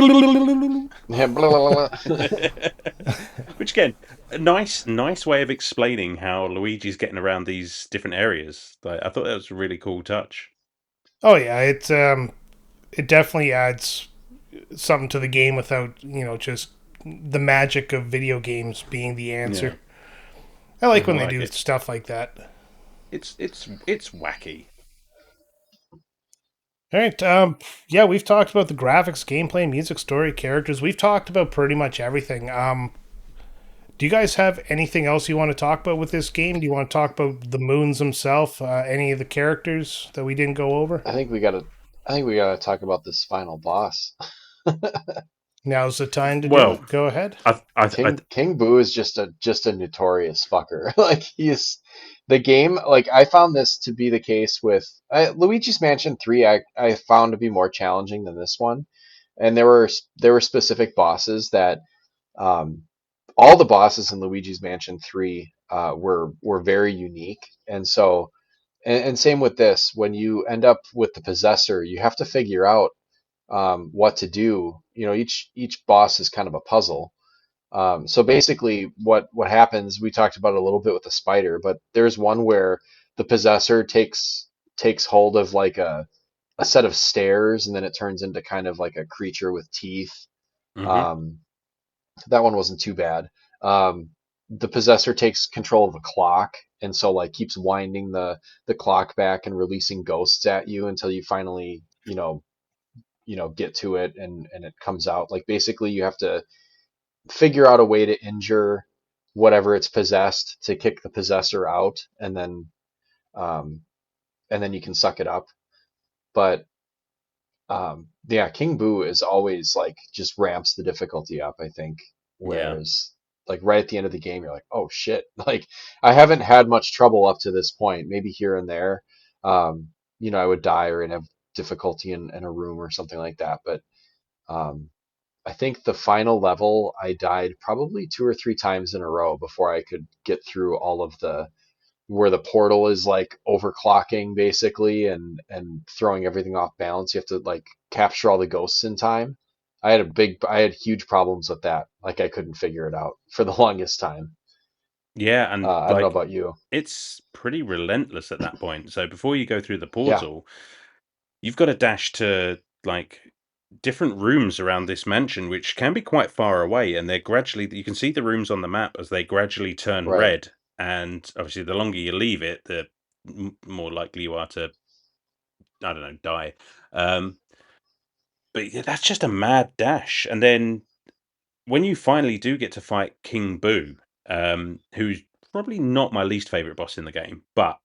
Yeah, blah, blah, blah. Which again, a nice way of explaining how Luigi's getting around these different areas. Like, I thought that was a really cool touch. Oh yeah, it definitely adds something to the game without just the magic of video games being the Yeah, answer. I like I when they like do it. stuff like that. It's wacky. All right. Yeah, we've talked about the graphics, gameplay, music, story, characters. We've talked about pretty much everything. Do you guys have anything else you want to talk about with this game? Do you want to talk about the moons themselves? Any of the characters that we didn't go over? I think we gotta. I think we gotta talk about this final boss. Now's the time to do Well, it. Go ahead. King Boo is just a notorious fucker. Like he's the game. Like I found this to be the case with Luigi's Mansion 3. I found to be more challenging than this one, and there were specific bosses that um, all the bosses in Luigi's Mansion 3 were very unique, and so and same with this. When you end up with the Possessor, you have to figure out what to do. You know, each boss is kind of a puzzle. So basically, what happens? We talked about it a little bit with the spider, but there's one where the possessor takes hold of like a set of stairs, and then it turns into kind of like a creature with teeth. mm-hmm. Um, that one wasn't too bad. The possessor takes control of a clock, and so like keeps winding the clock back and releasing ghosts at you until you finally get to it and it comes out. Like basically, you have to figure out a way to injure whatever it's possessed to kick the possessor out, um, and then you can suck it up. But yeah, King Boo is always like just ramps the difficulty up, I think. Yeah. Whereas like right at the end of the game, you're like, oh shit! Like I haven't had much trouble up to this point. Maybe here and there, I would die or have difficulty in a room or something like that. But um, I think the final level, I died probably two or three times in a row before I could get through all of the where the portal is like overclocking basically and throwing everything off balance. You have to like capture all the ghosts in time. I had huge problems with that. Like I couldn't figure it out for the longest time. Yeah, and I don't know like about you. it's pretty relentless at that point. So before you go through the Yeah, portal, you've got to dash to like different rooms around this mansion, which can be quite far away, and they're gradually you can see the rooms on the map as they gradually turn right. red. And obviously, the longer you leave it, the more likely you are to, I don't know, die. Um, but yeah, that's just a mad dash. And then when you finally do get to fight King Boo, who's probably not my least favorite boss in the game, but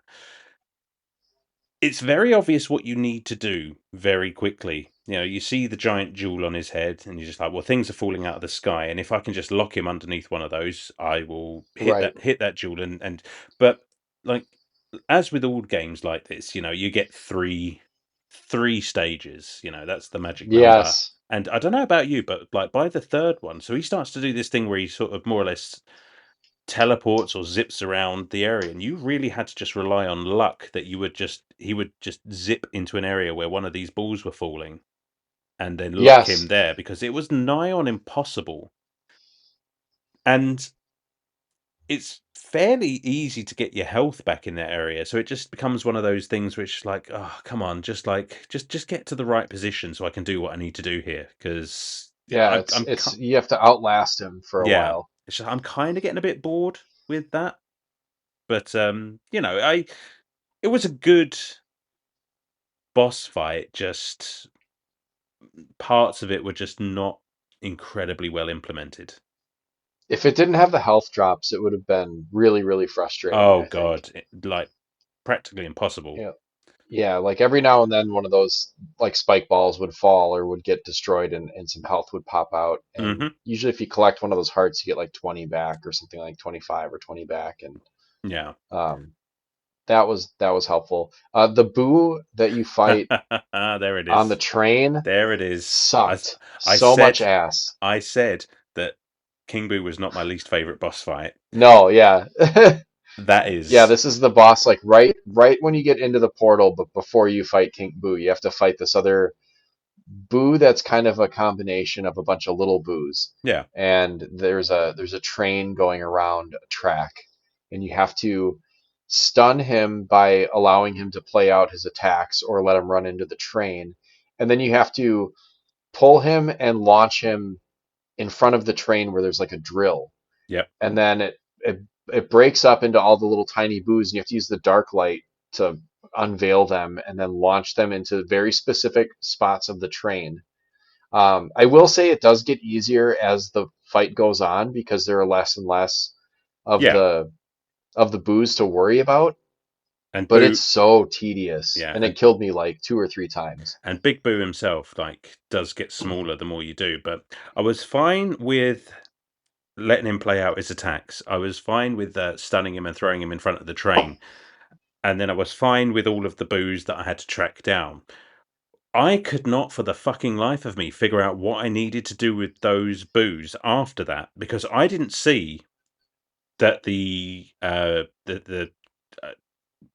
it's very obvious what you need to do very quickly. You know, you see the giant jewel on his head, and you're just like, well, things are falling out of the sky, and if I can just lock him underneath one of those, I will Right. hit that jewel. And but like as with all games like this, you get three stages. That's the magic number. Yes. And I don't know about you, but like by the third one, so he starts to do this thing where he sort of more or less teleports or zips around the area, and you really had to just rely on luck that he would just zip into an area where one of these balls were falling and then lock him Yes. there, because it was nigh on impossible. And it's fairly easy to get your health back in that area, so it just becomes one of those things which like, oh come on, just get to the right position so I can do what I need to do here, because Yeah, I, it's I'm it's you have to outlast him for a yeah, while. it's just, I'm kind of getting a bit bored with that. But I it was a good boss fight, just parts of it were just not incredibly well implemented. If it didn't have the health drops, it would have been really, really frustrating, Oh I think. god, like practically impossible. Yeah. Yeah, like every now and then one of those like spike balls would fall or would get destroyed and some health would pop out. And Hmm. usually if you collect one of those hearts, you get like 20 back or something like 25 or 20 back. And Yeah. um, that was helpful. The boo that you fight There it on the is. train There it is. sucked I so much said ass. I said that King Boo was not my least favorite boss fight. No, yeah. That Yeah, is, this is the boss, like right when you get into the portal, but before you fight King Boo, you have to fight this other Boo that's kind of a combination of a bunch of little Boos. yeah, And there's a train going around a track, and you have to stun him by allowing him to play out his attacks or let him run into the train. And then you have to pull him and launch him in front of the train where there's like a drill, yep, and then it breaks up into all the little tiny boos, and you have to use the dark light to unveil them and then launch them into very specific spots of the train. I will say it does get easier as the fight goes on because there are less and less of yeah, the boos to worry about, and but Boo, it's so tedious, yeah, and it killed me like two or three times. and Big Boo himself like does get smaller the more you do. But I was fine with letting him play out his attacks. I was fine with stunning him and throwing him in front of the train, and then I was fine with all of the boos that I had to track down. I could not for the fucking life of me figure out what I needed to do with those boos after that because I didn't see that the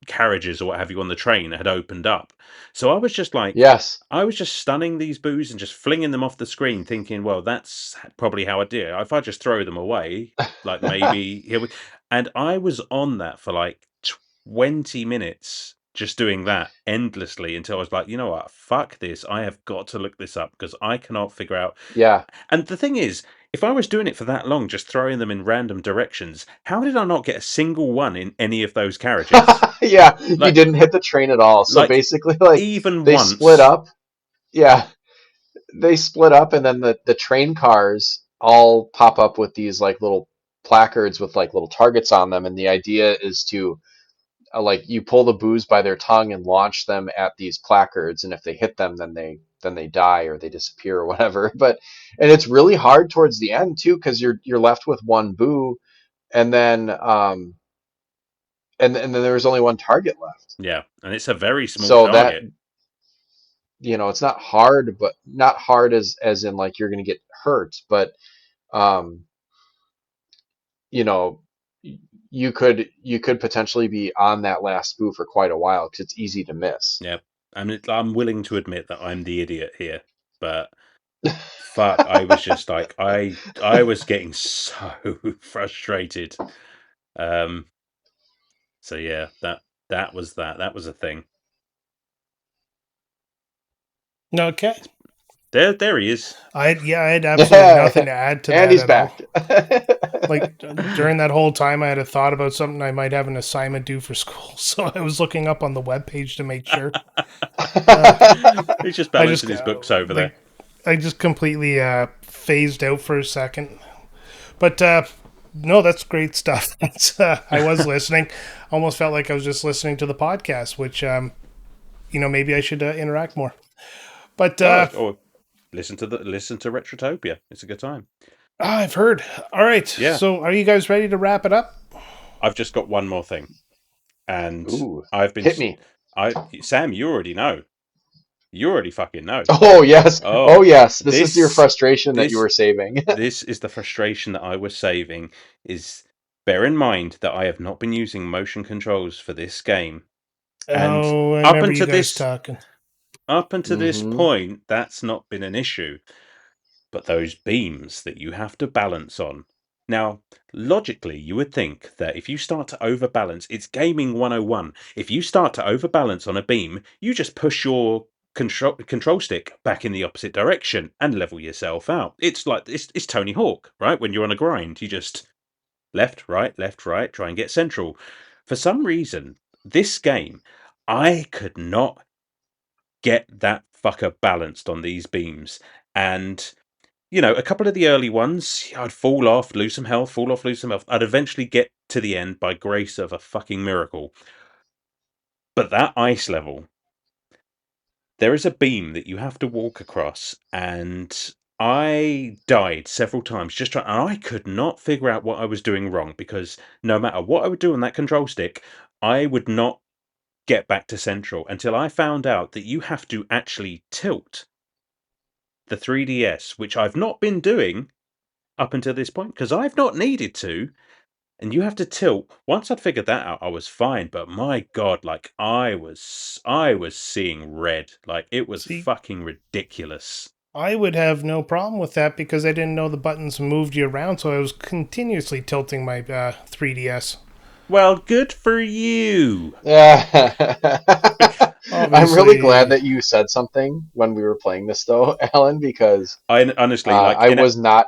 carriages or what have you on the train had opened up. So I was just like, Yes. I was just stunning these boos and just flinging them off the screen, thinking, well, that's probably how I do it. If I just throw them away, like maybe here we. And I was on that for like 20 minutes, just doing that endlessly until I was like, you know what, fuck this. I have got to look this up because I cannot figure out. Yeah. And the thing is, if I was doing it for that long, just throwing them in random directions, how did I not get a single one in any of those carriages? Yeah, you Like, didn't hit the train at all. So like basically, like even they split once. up. Yeah, they split up, and then the train cars all pop up with these like little placards with like little targets on them, and the idea is to like you pull the boos by their tongue and launch them at these placards, and if they hit them, then they die or they disappear or whatever. But and it's really hard towards the end too because you're left with one boo, and then and then there's only one target left. Yeah, and it's a very small So that target. it's not hard, but not hard as in like you're going to get hurt, but um, you know, you could potentially be on that last boo for quite a while because it's easy to miss. Yeah, I'm willing to admit that I'm the idiot here, but fuck, I was just like I was getting so frustrated. Um, so yeah, that was a thing. Okay. There he is. I had absolutely nothing to add to And that he's at all. back. Like during that whole time, I had a thought about something I might have an assignment due for school, so I was looking up on the webpage to make sure. He's just I just balancing his books over there. like I just completely phased out for a second. But no, that's great stuff. That's I was listening. Almost felt like I was just listening to the podcast, which maybe I should interact more. But Or listen to Retrotopia. It's a good time. I've heard. All right. Yeah, So are you guys ready to wrap it up? I've just got one more thing, and Ooh, I've been hit me. I Sam, you already know. You already fucking know. Oh yes. Oh Oh, yes. This is your this frustration that you this were saving. this is the frustration that I was saving. Is bear in mind that I have not been using motion controls for this game, and Oh, I up remember you until guys this talking. up until this Hmm. point, that's not been an issue. But those beams that you have to balance on. Now, logically, you would think that if you start to overbalance, it's gaming 101. If you start to overbalance on a beam, you just push your control stick back in the opposite direction and level yourself out. It's like it's Tony Hawk, right? When you're on a grind, you just left, right, try and get central. For some reason, this game, I could not get that fucker balanced on these beams. And a couple of the early ones, I'd fall off, lose some health, fall off, lose some health. I'd eventually get to the end by grace of a fucking miracle. But that ice level, there is a beam that you have to walk across, and I died several times just trying, and I could not figure out what I was doing wrong because no matter what I would do on that control stick, I would not get back to central until I found out that you have to actually tilt the 3DS, which I've not been doing up until this point because I've not needed to. and you have to tilt. Once I'd figured that out, I was fine. But my God, like I was seeing red. Like it was See, fucking ridiculous. I would have no problem with that because I didn't know the buttons moved you around, so I was continuously tilting my 3DS. Well, good for you. Yeah. I'm really glad Obviously, that you said something when we were playing this, though, Alan, because I honestly like I was not,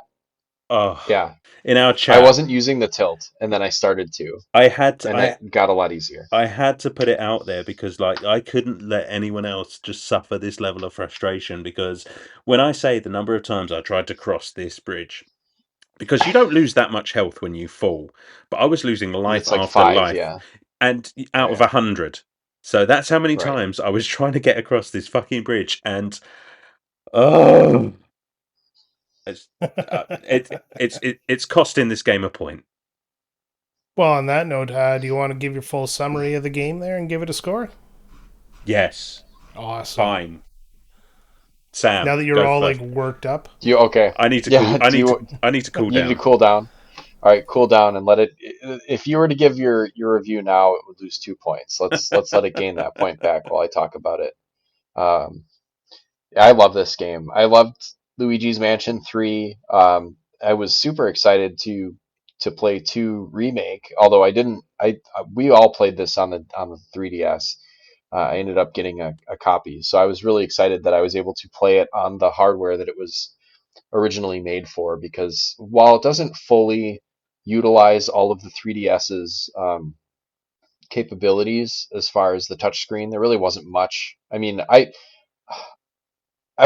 oh, yeah, in our I chat, wasn't using the tilt, and then I started to, I had to and it got a lot easier. I had to put it out there because like I couldn't let anyone else just suffer this level of frustration because when I say the number of times I tried to cross this bridge, because you don't lose that much health when you fall, but I was losing life It's like after five, life, yeah. and Oh out of yeah, 100. So that's how many right. times I was trying to get across this fucking bridge, and oh, it's it's costing this game a point. well, on that note, do you want to give your full summary of the game there and give it a score? Yes, Awesome. fine. Sam, Now that you're go all like first. worked up. Do you okay? I need to cool. Yeah. Do you I need to cool you need to down. cool down? All right, cool down and let it. If you were to give your review now, it would lose 2 points. Let's let it gain that point back while I talk about it. Um, I love this game. I loved Luigi's Mansion 3. I was super excited to play 2 remake, although I didn't. We all played this on the 3DS. I ended up getting a copy, so I was really excited that I was able to play it on the hardware that it was originally made for. Because while it doesn't fully utilize all of the 3DS's capabilities as far as the touchscreen, there really wasn't much. I mean, I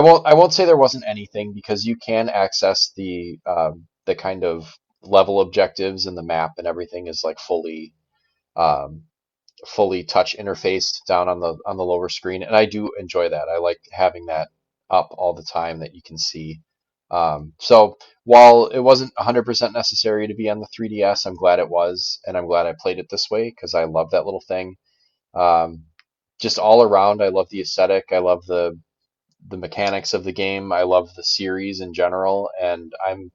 won't say there wasn't anything because you can access the kind of level objectives and the map and everything is like um, fully touch interfaced down on the lower screen, and I do enjoy that. I like having that up all the time that you can see. So while it wasn't 100% necessary to be on the 3DS, I'm glad it was, and I'm glad I played it this way because I love that little thing. Um, just all around, I love the aesthetic. I love the mechanics of the game. I love the series in general, and I'm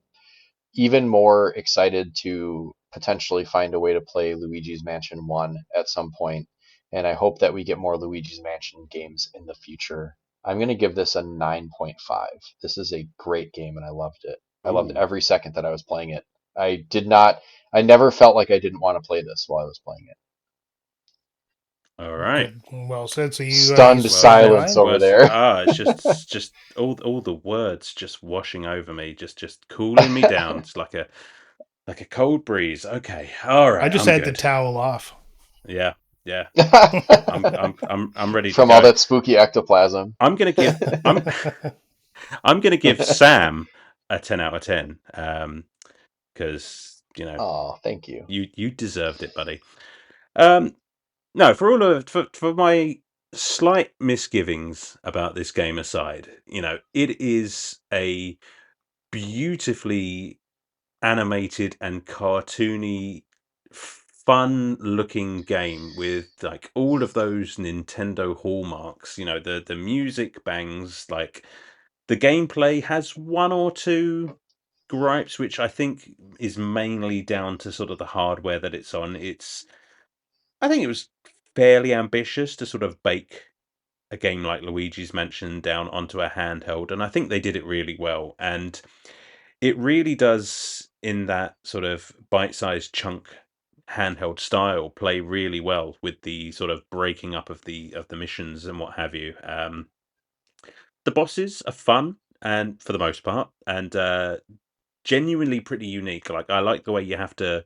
even more excited to potentially find a way to play Luigi's Mansion 1 at some point. And I hope that we get more Luigi's Mansion games in the future. I'm going to give this a 9.5. This is a great game and I loved it. I loved Ooh, every second that I was playing it. I never felt like I didn't want to play this while I was playing it. all right. Good, well said. So you Stunned stick Well to said. silence mine. over Well said. there. Ah, it's just all the words just washing over me, just cooling me down. It's like a cold breeze. Okay, all I right, just I'm had to good. towel off. Yeah, yeah. I'm ready to From all go. that spooky ectoplasm. I'm gonna give I'm I'm gonna give Sam a 10 out of 10. Because Oh, thank you. you deserved it, buddy. Um, no, for all of for my slight misgivings about this game aside, it is a beautifully animated and cartoony, fun looking game with like all of those Nintendo hallmarks. The music bangs, like the gameplay has one or two gripes, which I think is mainly down to sort of the hardware that it's on. I think it was fairly ambitious to sort of bake a game like Luigi's Mansion down onto a handheld, and I think they did it really well. And it really does, in that sort of bite-sized chunk handheld style, play really well with the sort of breaking up of the missions and what have you. The bosses are fun and for the most part, and genuinely pretty unique. Like I like the way you have to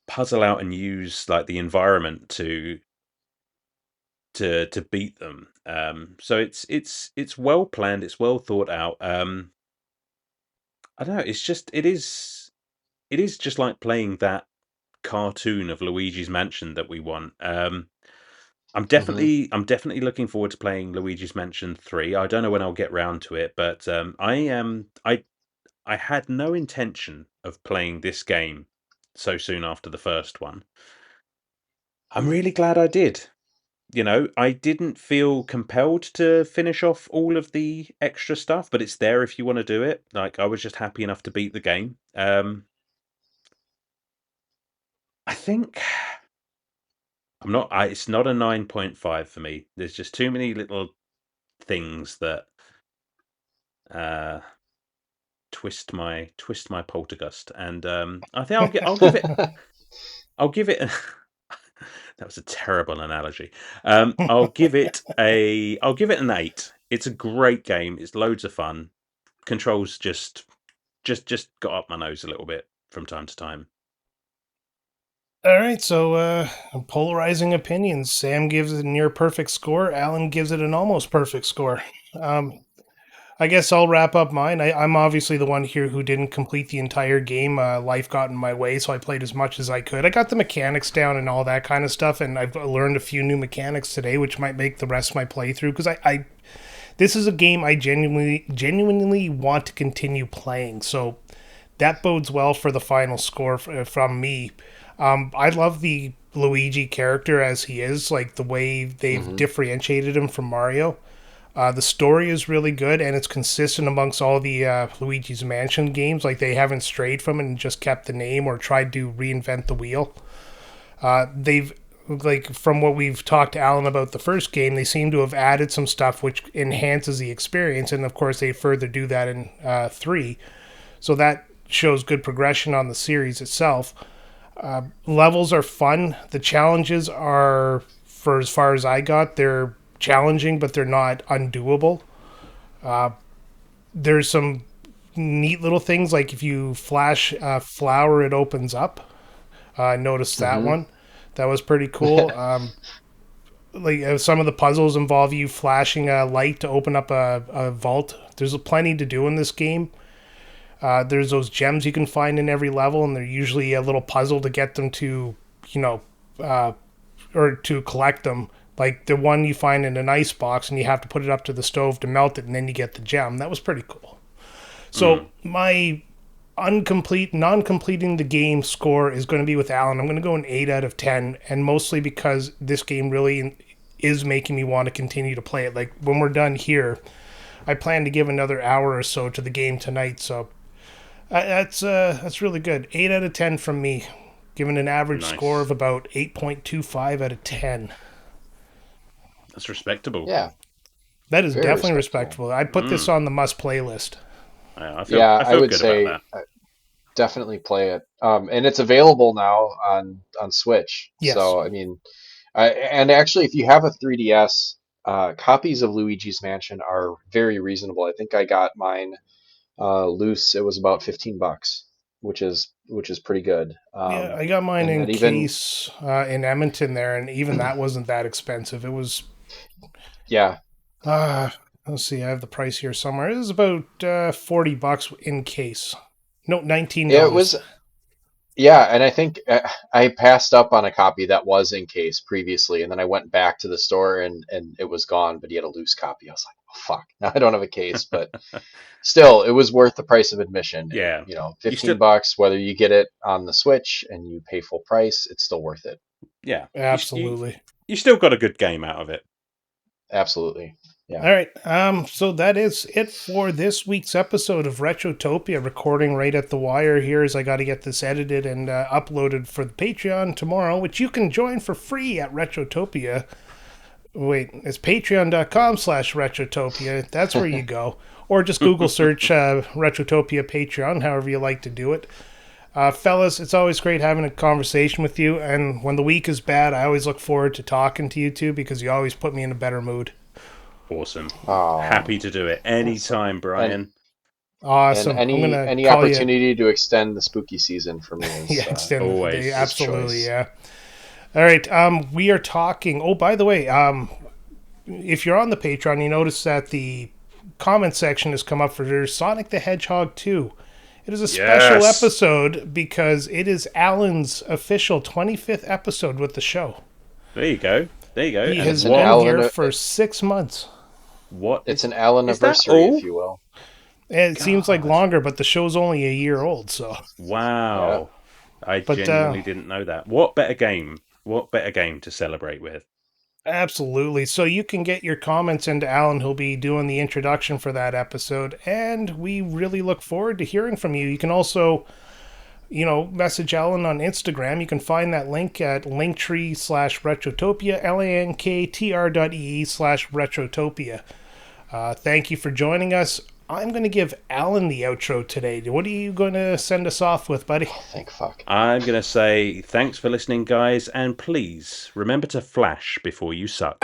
puzzle out and use like the environment to beat them. So it's well planned, it's well thought out. I don't know, it is just like playing that cartoon of Luigi's Mansion that we want. Hmm. I'm definitely looking forward to playing Luigi's Mansion 3. I don't know when I'll get round to it, but I had no intention of playing this game so soon after the first one. I'm really glad I did. I didn't feel compelled to finish off all of the extra stuff, but it's there if you want to do it. Like I was just happy enough to beat the game. I think I'm not. It's not a 9.5 for me. There's just too many little things that uh, twist my Poultergust, and I think I'll give it. That was a terrible analogy. I'll give it an 8. It's a great game. It's loads of fun. Controls just got up my nose a little bit from time to time. All right, so polarizing opinions. Sam gives it a near perfect score. Alan gives it an almost perfect score. Um, I guess I'll wrap up mine. I'm obviously the one here who didn't complete the entire game. Life got in my way, so I played as much as I could. I got the mechanics down and all that kind of stuff, and I've learned a few new mechanics today, which might make the rest of my playthrough. Because this is a game I genuinely want to continue playing. So that bodes well for the final score from me. I love the Luigi character as he is, like the way they've differentiated him from Mario. The story is really good, and it's consistent amongst all the Luigi's Mansion games. Like, they haven't strayed from it and just kept the name or tried to reinvent the wheel. They've, like, from what we've talked to Alan about the first game, they seem to have added some stuff which enhances the experience, and of course they further do that in 3. So that shows good progression on the series itself. Levels are fun. The challenges are, for as far as I got, they're challenging, but they're not undoable. There's some neat little things, like if you flash a flower, it opens up. I noticed that one. That was pretty cool. Some of the puzzles involve you flashing a light to open up a vault. There's plenty to do in this game. There's those gems you can find in every level, and they're usually a little puzzle to get them to, or to collect them. Like the one you find in an ice box, and you have to put it up to the stove to melt it, and then you get the gem. That was pretty cool. So my non-completing the game score is going to be with Alan. I'm going to go an 8 out of 10, and mostly because this game really is making me want to continue to play it. Like, when we're done here, I plan to give another hour or so to the game tonight, so that's really good. 8 out of 10 from me, given an average score of about 8.25 out of 10. That's respectable. Yeah. That is definitely respectable. I'd put this on the must-play list. I feel would good say about that. definitely play it. And it's available now on Switch. Yes. So, I mean, and actually, if you have a 3DS, copies of Luigi's Mansion are very reasonable. I think I got mine loose. It was about $15, which is pretty good. Yeah, I got mine in case in Edmonton there, and even that wasn't that expensive. It was... Yeah. Let's see, I have the price here somewhere. It was about $40 in case. No, $19. It was... Yeah, and I think I passed up on a copy that was in case previously, and then I went back to the store and it was gone, but he had a loose copy. I was like, oh, fuck, now I don't have a case, but still, it was worth the price of admission. Yeah. And, $15, whether you get it on the Switch and you pay full price, it's still worth it. Yeah. Absolutely. You still got a good game out of it. Absolutely. Yeah. All right. So that is it for this week's episode of Retrotopia, recording right at the wire here as I got to get this edited and uploaded for the Patreon tomorrow, which you can join for free at Retrotopia. Wait, it's patreon.com/Retrotopia. That's where you go. Or just Google search Retrotopia Patreon, however you like to do it. Fellas, it's always great having a conversation with you. And when the week is bad, I always look forward to talking to you two because you always put me in a better mood. Awesome. Happy to do it anytime, Brian. Awesome. And any opportunity to extend the spooky season for me is extend always the day. Absolutely, choice. Yeah. All right. We are talking. Oh, by the way, if you're on the Patreon, you notice that the comment section has come up for Sonic the Hedgehog 2. It is a special episode because it is Alan's official 25th episode with the show. There you go. He has been here for 6 months. What? It's an Alan-iversary, if you will. It seems like longer, but the show's only a year old, so... Wow. Yeah. I genuinely didn't know that. What better game to celebrate with? Absolutely. So you can get your comments into Alan, who'll be doing the introduction for that episode, and we really look forward to hearing from you. You can also message Alan on Instagram. You can find that link at linktree/Retrotopia, linktr.ee/Retrotopia. Thank you for joining us. I'm going to give Alan the outro today. What are you going to send us off with, buddy? Oh, thank fuck. I'm going to say thanks for listening, guys, and please remember to flash before you suck.